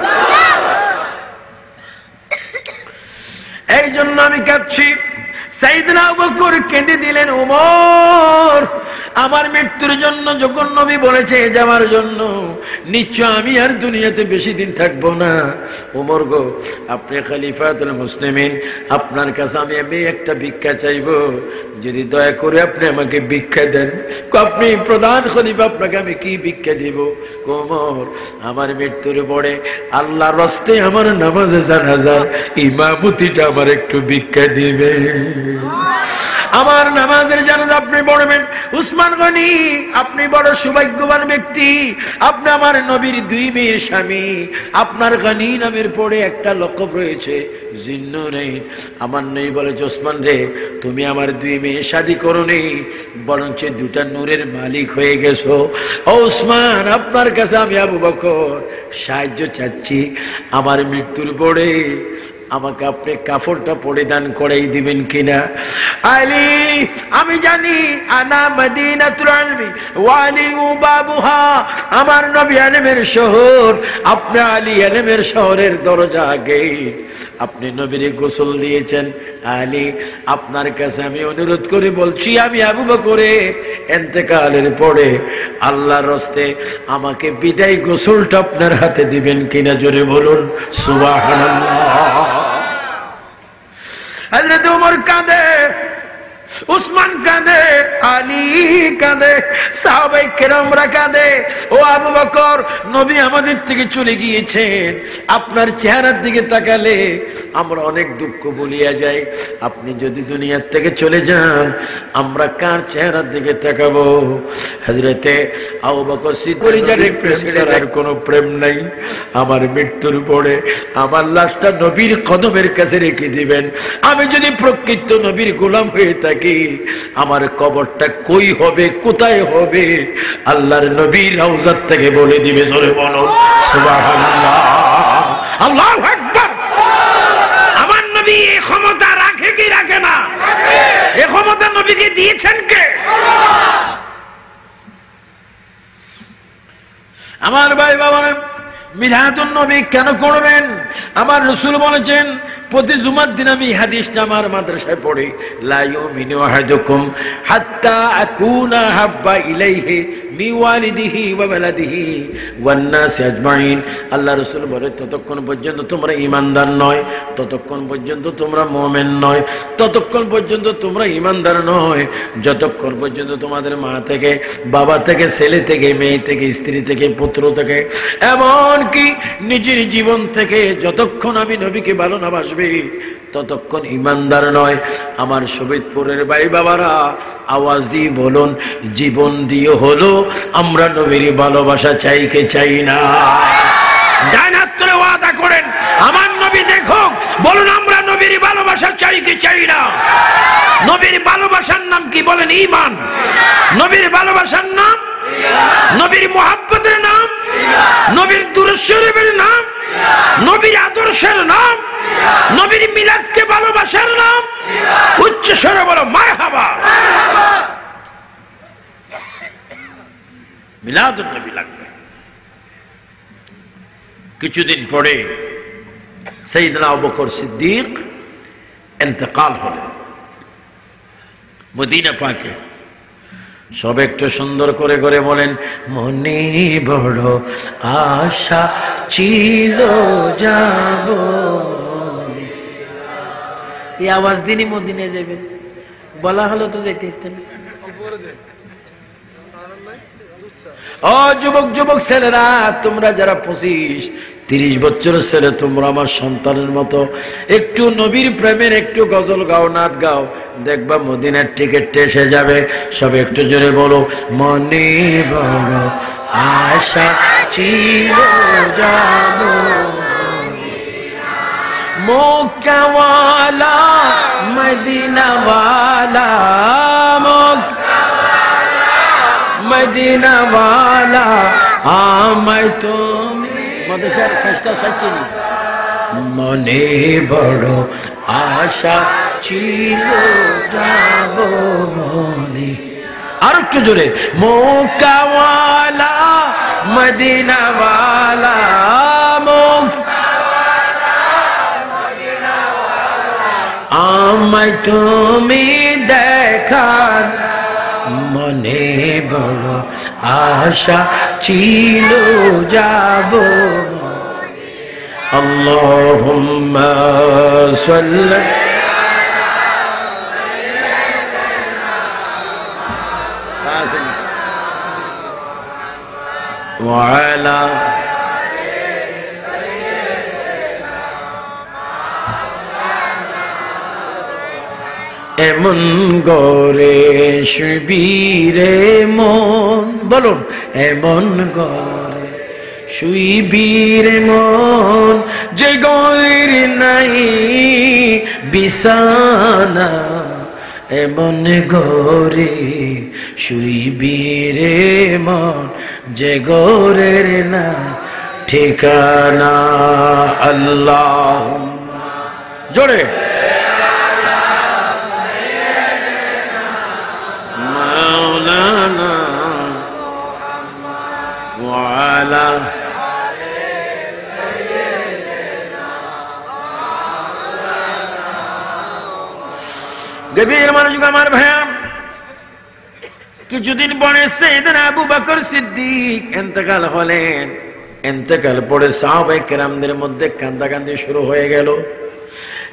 এই জন্য আমি কাঁদছি। সাইয়েদনা আবু বকর কেঁদে দিলেন, ওমর আমার মৃত্যুর জন্য যখন নবী বলেছে যাওয়ার জন্য, নিশ্চয় আমি আর দুনিয়াতে বেশি দিন থাকবো না। ওমর গো, আপনি খলিফাতুল মুসলিমিন, আপনার কাছে আমি একটা ভিক্ষা চাইবো, যদি দয়া করে আপনি আমাকে ভিক্ষা দেন। আপনি প্রধান খলিফা, আপনাকে আমি কি ভিক্ষা দিব? ওমর, আমার মৃত্যুর পরে আল্লাহর রাস্তে আমার নামাজে জানাজার ইমামতিটা আমার একটু ভিক্ষা দিবে। আমার নামাজের জানাজা আপনি পড়বেন। উসমান গনি, আপনি বড় সৌভাগ্যবান ব্যক্তি, আপনি আমার নবীর 2 মেয়ের স্বামী। আপনার গনি নামের পরে একটা লকব রয়েছে, জিন্নুরাইন। আমার নবী বলেছে, ওসমান রে, তুমি আমার 2 মেয়ে শাদী করোনি, বরঞ্চ 2টা নূরের মালিক হয়ে গেছো। ও ওসমান, আপনার কাছে আমি আবু বকর সাহায্য চাচ্ছি, আমার মৃত্যুর পরে আমাকে আপনি কাফরটা পরিধান করেই দিবেন কিনা? আলী, আমি জানি আনা মদিনাতুল ইলমি ওয়া আলী বাবুহা, আমার নবী ইলমের শহর, আপনি আলী ইলমের শহরের দরজা আগে। আপনি নবীর গোসল দিয়েছেন। আলী, আপনার কাছে আমি অনুরোধ করে বলছি, আমি আবু বকরের ইন্তেকালের পরে আল্লাহর রাস্তে আমাকে বিদায় গোসলটা আপনার হাতে দিবেন কিনা? জোরে বলুন সুবহানাল্লাহ। হযরত ওমর কাঁদে, উসমান কাঁদে, আলী কাঁদে, সাহাবায়ে কেরামরা কাঁদে। ও আবু বকর, নবী আমাদের থেকে চলে গিয়েছেন, আপনার চেহারার দিকে তাকালে আমরা অনেক দুঃখ ভুলিয়া যাই। আপনি যদি দুনিয়ার থেকে চলে যান, আমরা কার চেহারার দিকে তাকাবো? হযরতে আবু বকর সিদ্দিকের প্রেমের কোনো প্রেম নাই। আমার মৃত্যুর পরে আমার লাশটা নবীর কদমের কাছে রেখে দিবেন। আমি যদি প্রকৃত নবীর গোলাম হয়ে থাকি, আমার কবরটা কই হবে, কোথায় হবে, আল্লাহর নবীর রওজা থেকে বলে দিবে। জোরে বলো সুবহানাল্লাহ, আল্লাহু আকবার। আমার নবী এই ক্ষমতা রাখে কি রাখে না? এই ক্ষমতা নবীকে দিয়েছেন কে? আমার ভাই বাবারা, মিলাদুন নবী কেন করবেন? আমার রাসূল বলেছেন, প্রতি জুমার দিন আমি হাদিসটা আমার মাদ্রাসায় পড়ি, লা ইউমিনু আহাদুকুম হাত্তা আকুনা হাব্বা ইলাইহি মি ওয়ালিদিহি ওয়া ওয়ালাদিহি ওয়ান নাসি আজমাইন। আল্লাহ রাসূল বলে, ততক্ষণ পর্যন্ত তোমরা ঈমানদার নয়, ততক্ষণ পর্যন্ত তোমরা মুমিন নয়, ততক্ষণ পর্যন্ত তোমরা ঈমানদার নয়, যতক্ষণ পর্যন্ত তোমাদের মা থেকে, বাবা থেকে, ছেলে থেকে, মেয়ে থেকে, স্ত্রী থেকে, পুত্র থেকে, এমনকি নিজের জীবন থেকে যতক্ষণ আমি নবীকে ভালো না বাসবে, ততক্ষণ ঈমানদার নয়। আমার শহীদপুরের ভাই বাবারা, আওয়াজ দিয়ে বলুন, জীবন দিয়ে হলো আমরা নবীর ভালোবাসা চাই কে চাই না? ডাইনাত করে ওয়াদা করেন, আমার নবী দেখো, বলুন আমরা নবীর ভালোবাসা চাই কে চাই না? নবীর ভালোবাসার নাম কি বলেন? ঈমান। নবীর ভালোবাসার নাম, নবীর মুহাব্বতের নাম, নবীর দুরূদ শরীফের নাম, নবীর আদর্শের নাম, নবীর মিলাদকে ভালোবাসার নাম। উচ্চ স্বরে বলো মারহাবা। মিলাদুন নবী লাগবে। কিছুদিন পরে সাইয়েদনা আবু বকর সিদ্দিক ইন্তেকাল হলেন মদিনা পাকে। সব একটু সুন্দর করে করে বলেন, মনে বড় আশা ছিল যাব। এই আওয়াজ দিনই মদিনায় যাবেন, বলা হলো তো যাইতে ইচ্ছেন। ও যুবক যুবক ছেলেরা, তোমরা যারা 25-30 বছরের ছেলে, তোমরা আমার সন্তানের মতো একটু নবীর প্রেমের একটু গজল গাও, নাচ গাও, দেখবা মদিনার টিকিট এসে যাবে। সব একটু জোরে বলো, মনে বড় আশা ছিল যাব মক্কাওয়ালা মদিনাওয়ালা, মদিনাওয়ালা আমায় তুমি মাদ্রাসার চেষ্টা চাইছিনি মনে বড় আশা ছিল যাব মনে আর একটু জোরে মক্কাওয়ালা মদিনাওয়ালা আমায় তুমি দেখার মনে বড় আশা ছিল যাব আল্লাহুম্মা সাল্লি ওয়া আলা এমন গরে শুইবিরে মন বলুন এমন গরে শুইবিরে মন যে গইর নাই বিছানা এমন গরে শুইবিরে মন যে গরের না ঠিকানা আল্লাহ জোরে مولانا وعلى গভীর মনোযোগ আমার ভাইয়া কিছুদিন পরে সাইয়েদনা আবু বকর সিদ্দিক ইন্তেকাল হলেন ইন্তেকাল পরে সাহাবায়ে কেরামদের মধ্যে কান্দাকান্দি শুরু হয়ে গেল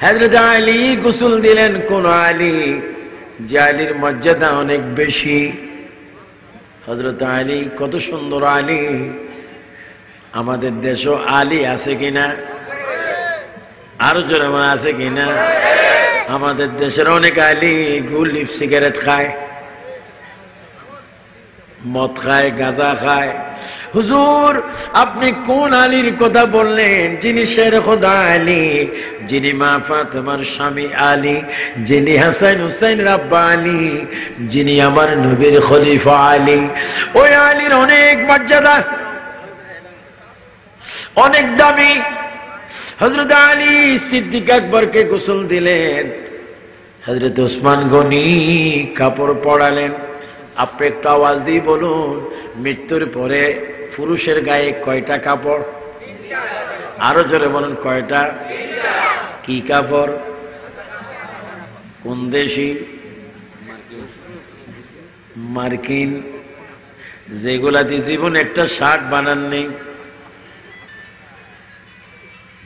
হযরত আলী গোসল দিলেন কোন আলী যে আলীর মর্যাদা অনেক বেশি হযরত আলী কত সুন্দর আলী আমাদের দেশও আলী আছে কিনা আরো জোরে মনে আছে কিনা আমাদের দেশের অনেক আলী গুলি সিগারেট খায় মদ খায় গাঁজা খায় হুজুর আপনি কোন আলীর কথা বললেন যিনি শের খোদা আলী যিনি মা ফাতেমার স্বামী আলী যিনি হাসান হুসাইন রাব্বা আলী যিনি আমার নবীর খলিফা আলী ওই আলীর অনেক মর্যাদা অনেক দামি হযরত আলী সিদ্দিক আকবরকে গোসল দিলেন হযরত ওসমান গনি কাপড় পরালেন আপনি একটু আওয়াজ দিয়ে বলুন মৃত্যুর পরে পুরুষের গায়ে কয়টা কাপড় আরো জোরে বলুন কয়টা কি কাপড় কোন দেশি মার্কিন যেগুলাতে জীবন একটা শার্ট বানান নেই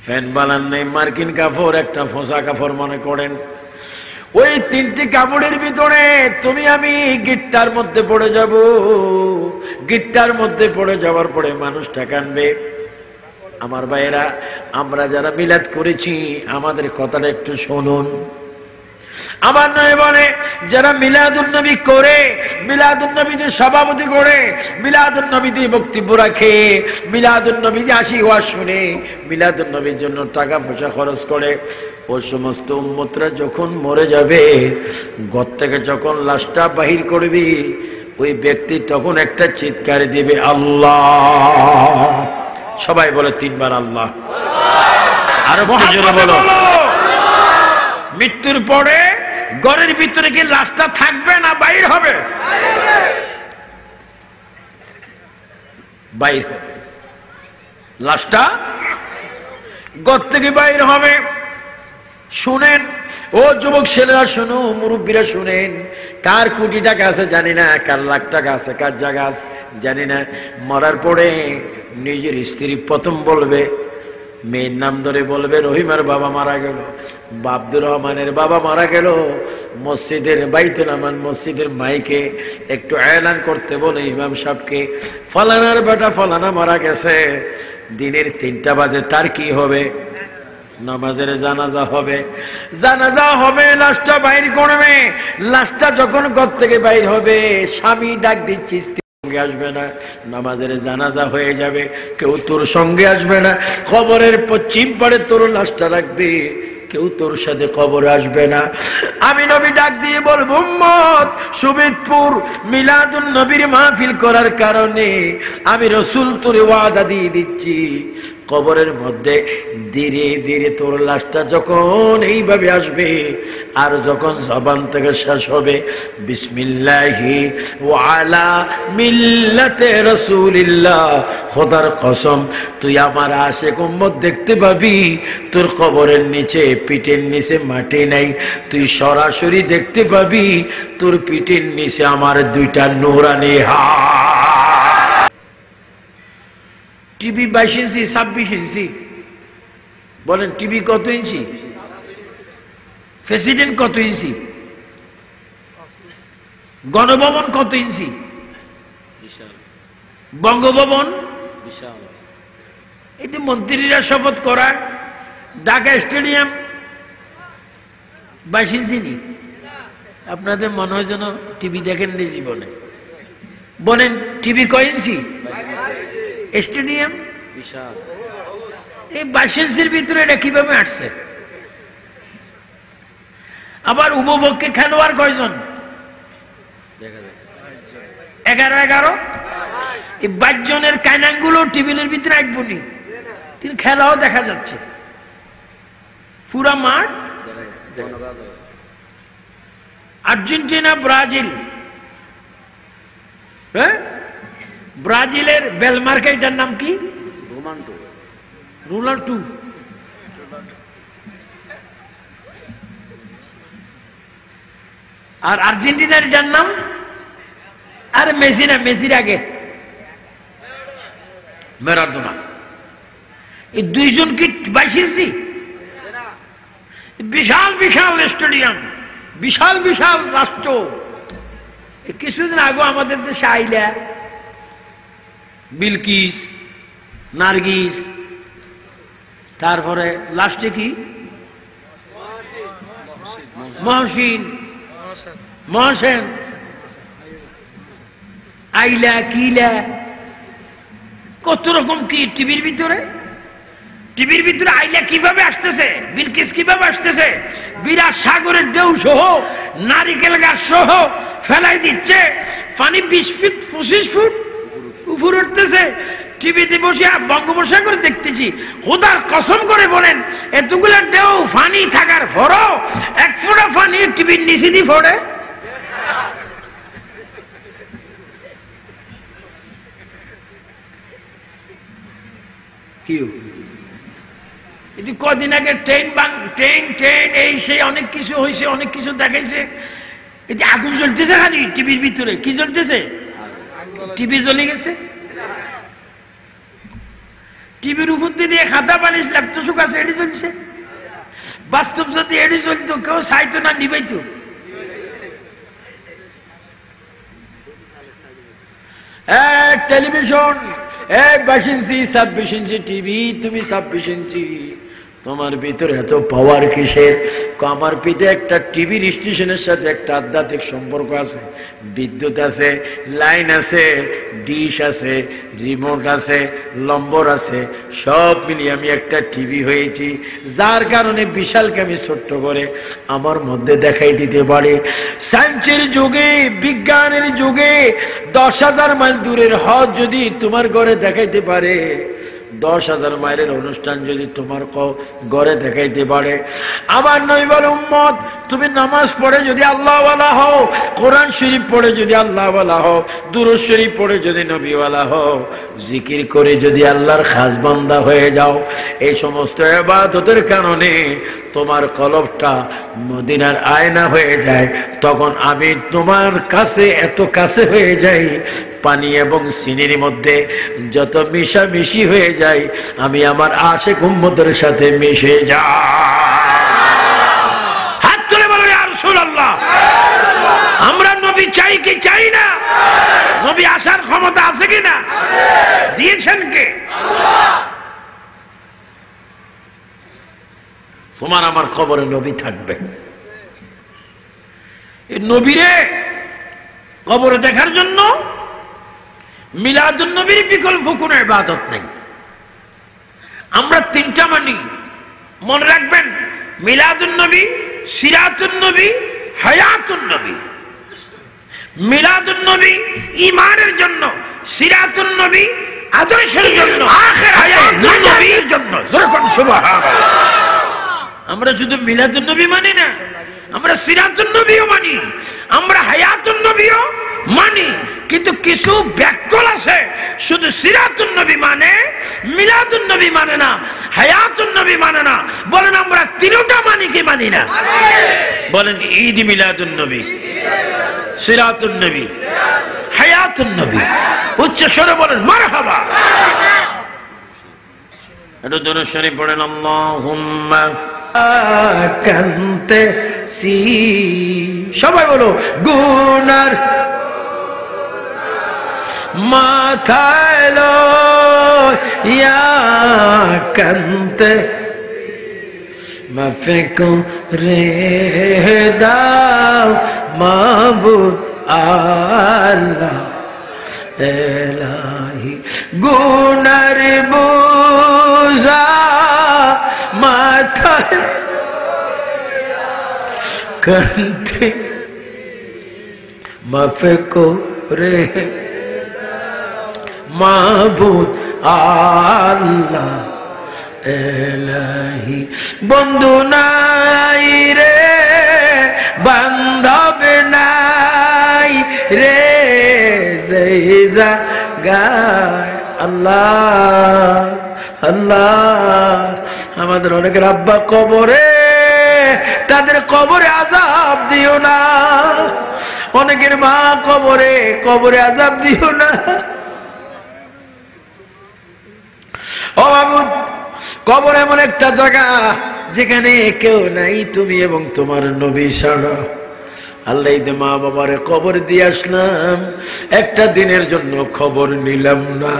প্যান্ট বানান নেই মার্কিন কাপড় একটা ফোসা কাপড় মনে করেন ওই তিনটি কাপড়ের ভিতরে তুমি আমি গিট্টার মধ্যে পড়ে যাব গিট্টার মধ্যে পড়ে যাওয়ার পরে মানুষটা কানবে আমার ভাইয়েরা আমরা যারা মিলাদ করেছি আমাদের কথাটা একটু শুনুন আমার নয় বলে যারা মিলাদুন নবী করে মিলাদুন নবীতে সভাপতি করে মিলাদুন নবীতে বক্তব্য রাখে মিলাদুন নবীতে আসি ওয়াজ শুনে মিলাদুন নবীর জন্য টাকা পয়সা খরচ করে ও সমস্ত উম্মতরা যখন মরে যাবে ঘর থেকে যখন লাশটা বাহির করবি ওই ব্যক্তি তখন একটা চিৎকার দিবে আল্লাহ সবাই বলে তিনবার আল্লাহ আরো জোরে বলো মৃত্যুর পরে ঘরের ভিতরে কি লাশটা থাকবে না বাইর হবে বাইর হবে লাশটা ঘর থেকে বাইর হবে শুনেন ও যুবক ছেলেরা শুনো মুরব্বীরা শুনেন কার কোটি টাকা আছে জানি না কার লাখ টাকা আছে কার জায়গা আছে জানি না মরার পরে নিজের স্ত্রী প্রথম বলবে মেয়ের নাম ধরে বলবে রহিমার বাবা মারা গেল আব্দুর রহমানের বাবা মারা গেল মসজিদের বাইতুল আমান মসজিদের মাইকে একটু এলান করতে বলে ইমাম সাহেবকে ফলানার বেটা ফলানা মারা গেছে দিনের 3টা বাজে তার কি হবে নামাজের জানাজা হবে লাশটা বাইর করবে লাশটা যখন ঘর থেকে বাইর হবে স্বামী ডাক দিচ্ছিস সঙ্গে আসবে না নামাজের জানাজা হয়ে যাবে কেউ তোর সঙ্গে আসবে না কবরের পশ্চিম পারে তোর লাশটা রাখবে কেউ তোর সাথে কবরে আসবে না আমি নবী ডাক দিয়ে বলবো উম্মত সুবেদপুর মিলাদুন নবীর মাহফিল করার কারণে আমি রাসূল তোরে ওয়াদা দিয়ে দিচ্ছি কবরের মধ্যে ধীরে ধীরে তোর লাশটা যখন এইভাবে আসবে, আর যখন জবান থেকে শেষ হবে বিসমিল্লাহি ওয়া আলা মিল্লাতে রাসূলিল্লাহ, খোদার কসম তুই আমার আশিক উম্মত দেখতে পাবি, তোর কবরের নিচে পিঠের নিচে মাটি নাই, তুই সরাসরি দেখতে পাবি তোর পিঠের নিচে আমার দুইটা নূরানি হাত। টিভি 22 ইঞ্চি 26 ইঞ্চি, বলেন টিভি কত ইঞ্চি? প্রেসিডেন্ট কত ইঞ্চি? গণভবন কত ইঞ্চি? বঙ্গভবন এই যে মন্ত্রীরা শপথ করা, ঢাকা স্টেডিয়াম 22 ইঞ্চি নি? আপনাদের মনে হয় যেন টিভি দেখেন নি জীবনে। বলেন টিভি কয় ইঞ্চি? স্টেডিয়াম এই 22 ইঞ্চির ভিতরে এটা কিভাবে আসছে? আবার উপভোগকে খেলোয়াড় কয়জন? 11 এই 22 জনের কাইনাঙ্গুলো টিভির ভিতরে একবনি, তিনি খেলাও দেখা যাচ্ছে পুরা মাঠ। আর্জেন্টিনা ব্রাজিল, হ্যাঁ ব্রাজিলের বেলমার্কা, এটার নাম কি? রোনাল্ডো। আর আর্জেন্টিনার এটার নাম আর মেসি না, মেসির আগে ম্যারাডোনা। এই দুইজন কি 22 ইঞ্চি? বিশাল বিশাল স্টেডিয়াম, বিশাল বিশাল রাষ্ট্র। কিছুদিন আগে আমাদের দেশে আইলা, বিলকিস, নার্গিস, তারপরে লাস্টে কি মহসিন, মহসেন, আইলা কিলা, কত রকম কি টিভির ভিতরে। টিভির ভিতরে আইলা কিভাবে আসতেছে, বিলকিস কিভাবে আসতেছে, বিরাট সাগরের ঢেউ সহ নারিকেল গাছ সহ ফেলাই দিচ্ছে, পানি 20 ফিট 25 ফুট উপরে উঠতেছে। টিভিতে বসে বঙ্গোপসাগর দেখতেছি, খোদার কসম করে বলেন এতগুলো ঢেউ পানি থাকার পরও এক ফোঁটা পানি টিভির নিচে দিয়ে পড়ে। কি এটি কদিন আগে ট্রেন এই সেই অনেক কিছু হয়েছে, অনেক কিছু দেখাইছে। এটি আগুন জ্বলতেছে খালি টিভির ভিতরে। কি জ্বলতেছে? টিভি জ্বলে গেছে। টিভির উপর দিয়ে খাতা বালিশ লাগতো শুকাছে, এটি চলছে। বাস্তব যদি এটি চলতো কেউ চাইতো না, নিবাইতো। টেলিভিশন 22 ইঞ্চি 26 ইঞ্চি টিভি, তুমি 26 ইঞ্চি, তোমার ভিতরে এত পাওয়ার কিসের? আমার পিঠে একটা টিভির স্টেশনের সাথে একটা আধ্যাত্মিক সম্পর্ক আছে, বিদ্যুৎ আছে, লাইন আছে, ডিশ আছে, রিমোট আছে, লম্বর আছে, সব মিলিয়ে আমি একটা টিভি হয়েছি, যার কারণে বিশালকে আমি ছোট্ট করে আমার মধ্যে দেখাই দিতে পারি। সায়েন্সের যুগে, বিজ্ঞানের যুগে 10,000 মাইল দূরের হজ যদি তোমার ঘরে দেখাইতে পারে, 10,000 মাইলের অনুষ্ঠান যদি তোমার ঘরে দেখাইতে পারে, আমার নইবার উম্মত তুমি নামাজ পড়ে যদি আল্লাহওয়ালা হও, কোরআন শরীফ পড়ে যদি আল্লাহওয়ালা হও, দুরূদ শরীফ পড়ে যদি নবীওয়ালা হও, জিকির করে যদি আল্লাহর খাস বান্দা হয়ে যাও, এই সমস্ত ইবাদতের কারণে তোমার কলবটা মদিনার আয়না হয়ে যায়, তখন আমি তোমার কাছে এত কাছে হয়ে যাই, পানি এবং চিনির মধ্যে যত মিশামিশি হয়ে যায়, আমি আমার আশিক উম্মতের সাথে মিশে যাই। হাত তুলে বলো ইয়া রাসূলুল্লাহ। আমরা নবী চাই কি চাই না? নবী আসার ক্ষমতা আছে কি না? দিয়েছেন কে? আল্লাহ। তোমার আমার কবরে নবী থাকবে। এই নবীরে কবরে দেখার জন্য মিলাদুন নবীর বিকল্প কোনো ইবাদত নেই। আমরা 3টা মানি, মনে রাখবেন, মিলাদুন নবী, সিরাতুন নবী, হায়াতুন নবী। মিলাদুন নবী ঈমানের জন্য, সিরাতুন নবী আদর্শের জন্য, হায়াতুন নবীর জন্য। যখন সুবহানাল্লাহ। আমরা শুধু মিলাদুন নবী মানি না, আমরা সিরাতুন নবীও মানি, আমরা হায়াতুন নবীও মানি। কিন্তু কিছু ব্যাকল আছে শুধু সিরাতুন নবী মানে, মিলাদুন নবী মানে না, হায়াতুন নবী মানে না। বলেন আমরা তিনটা মানি কি মানি না? বলেন ঈদ মিলাদুন নবী, সিরাতুন নবী, হায়াতুন নবী। উচ্চ স্বরে বলেন মারহাবা। একটু দুরূদ শরীফ পড়েন। আল্লাহুম্মা কানতে সি, সবাই বলো গুনার মাথায় লইয়া কানতে মাফে করে দাও মাবুদ আল্লাহ এলাহি। গুনার বোঝা মাথায় কানতে মাফে করে মাবুদ আল্লাহ এলাহি। বন্ধু নাই রে, বান্ধব নাই রে, যেই জায়গায় আল্লাহ আল্লাহ। আমাদের অনেকের আব্বা কবরে, তাদের কবরে আযাব দিও না। অনেকের মা কবরে, কবরে আযাব দিও না। ও মাবুদ, কবর এমন একটা জায়গা যেখানে কেউ নাই, তুমি এবং তোমার নবী ছাড়া। আল্লাহ দে মা বাবারে কবর দিয়ে আসলাম, একটা দিনের জন্য খবর নিলাম না।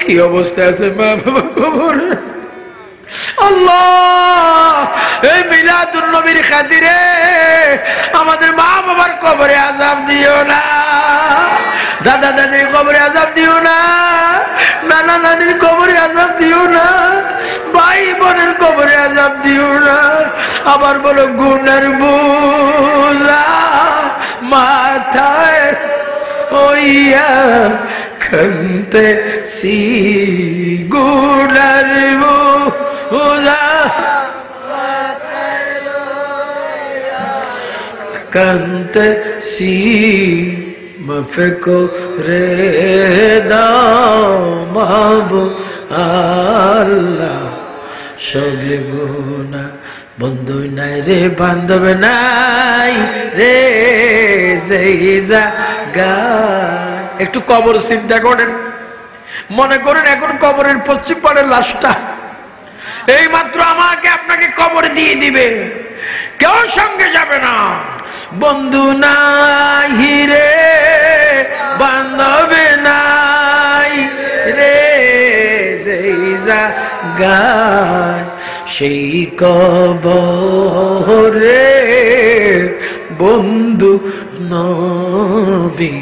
কি অবস্থা আছে মা বাবা কবর। আল্লাহ, এই মিলাদুন নবীর খাতিরে আমাদের মা বাবার কবরে আযাব দিও না, দাদা দাদির কবরে আযাব দিও না, নানা নানির কবরে আযাব দিও না, ভাই বোনের কবরে আযাব দিও না। আবার বলো গুনার বোঝা মাথায় হইয়া কানতে সি, গুনার বোঝা কানতে সি, মাফ করে দাও মাবুদ আল্লাহ। সবে গুনাহ বন্ধু নাই রে, বান্ধব নাই রে, যেই জায়গায়। একটু কবর চিন্তা করেন, মনে করেন এখন কবরের পশ্চিম পাড়ের লাশটা এই মাত্র আমাকে আপনাকে কবর দিয়ে দিবে, কেউ সঙ্গে যাবে না। বন্ধু নাই রে, বান্ধব নাই রে, যেই জায়গায় সেই কবরে বন্ধু নবী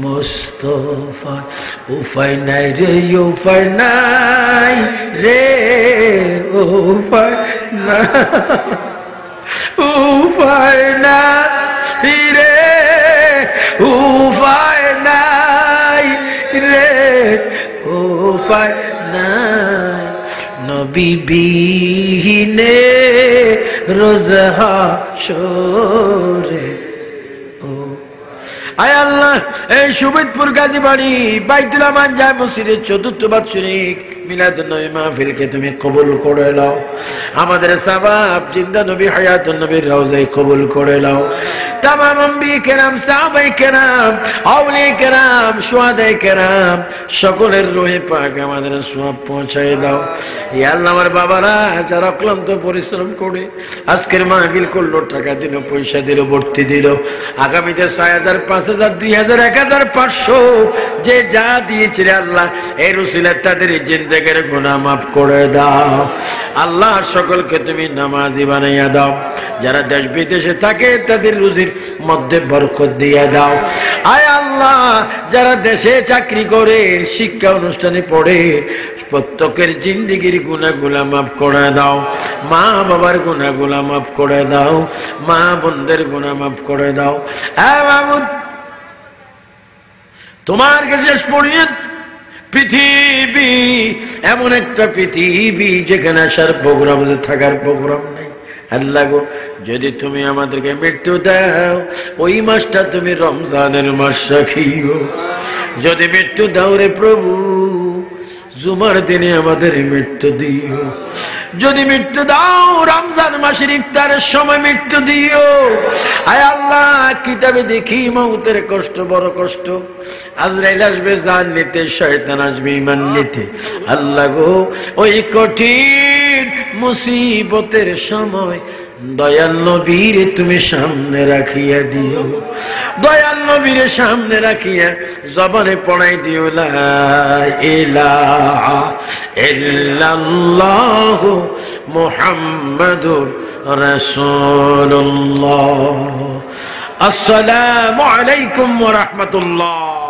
মুস্তাফা। উপায় নাই রে, উপায় নাই রে, উপায় নাই, উপায় নাই রে, উপায় নাই রে, উপায় নাই। নবী বিহীনে রোজ হাসরে। আয় আল্লাহ, এই সুবিদপুর গাজীবাড়ি বাইতুল আমান জামে মসজিদের ৪র্থ বাৎসরিক মিলাদুন নবী মাহফিলকে তুমি কবুল করে নাও। আমাদের সাবাব জিন্দা নবী হায়াতুন নবীর রওজায় কবুল করে নাও। তামাম আম্বিয়া কেরাম, সাহাবায়ে কেরাম, আউলিয়া কেরাম, শুহাদায়ে কেরাম সকলের রূহে পাক আমাদের সওয়াব পৌঁছায় দাও। ইয়া আল্লাহ, আমার বাবারা যারা অক্লান্ত পরিশ্রম করে আজকের মাহফিল করলো, টাকা দিল, পয়সা দিল, ভর্তি দিল, আগামীতে ৬০০০, ৫০০০, ২০০০, ১৫০০ যে যা দিয়েছে আল্লাহ, এই রসিলায় তাদের জিন্দেগির গুনাহ মাফ করে দাও। আল্লাহ, সকলকে তুমি নামাজি বানাইয়া দাও। যারা দেশ বিদেশে থাকে তাদের রুজির মধ্যে বরকত দিয়ে দাও। আয় আল্লাহ, যারা দেশে চাকরি করে, শিক্ষা অনুষ্ঠানে পড়ে, প্রত্যেকের জিন্দেগির গুনাহগুলা মাফ করে দাও। মা বাবার গুনাহগুলা মাফ করে দাও, মা বোনদের গুনাহ মাফ করে দাও। হ্যাঁ মাবুদ, তোমার কাছে পড়িয়ে পৃথিবী এমন একটা পৃথিবী যেখানে আসার প্রোগ্রাম আছে, থাকার প্রোগ্রাম নেই। আল্লাহ গো, যদি তুমি আমাদেরকে মৃত্যু দাও, ওই মাসটা তুমি রমজানের মাস রাখিও। যদি মৃত্যু দাও রে প্রভু, জুমার দিনে আমাদের মৃত্যু দিও। যদি মৃত্যু দাও, রমজান মাসের ইফতারের সময় মৃত্যু দিও। আয় আল্লাহ, কিতাবে দেখি মউতের কষ্ট বড় কষ্ট। আজরাইল আসবে জান নিতে, শয়তান আসবে ঈমান নিতে। আল্লাহ গো, ওই কঠিন মুসিবতের সময় দয়াল নবীরে তুমি সামনে রাখিয়া দিও। দয়াল নবীরে সামনে রাখিয়া জবানে পড়াই দিও লা ইলাহা ইল্লাল্লাহু মুহাম্মাদুর রাসূলুল্লাহ। আসসালামু আলাইকুম ওয়া রাহমাতুল্লাহ।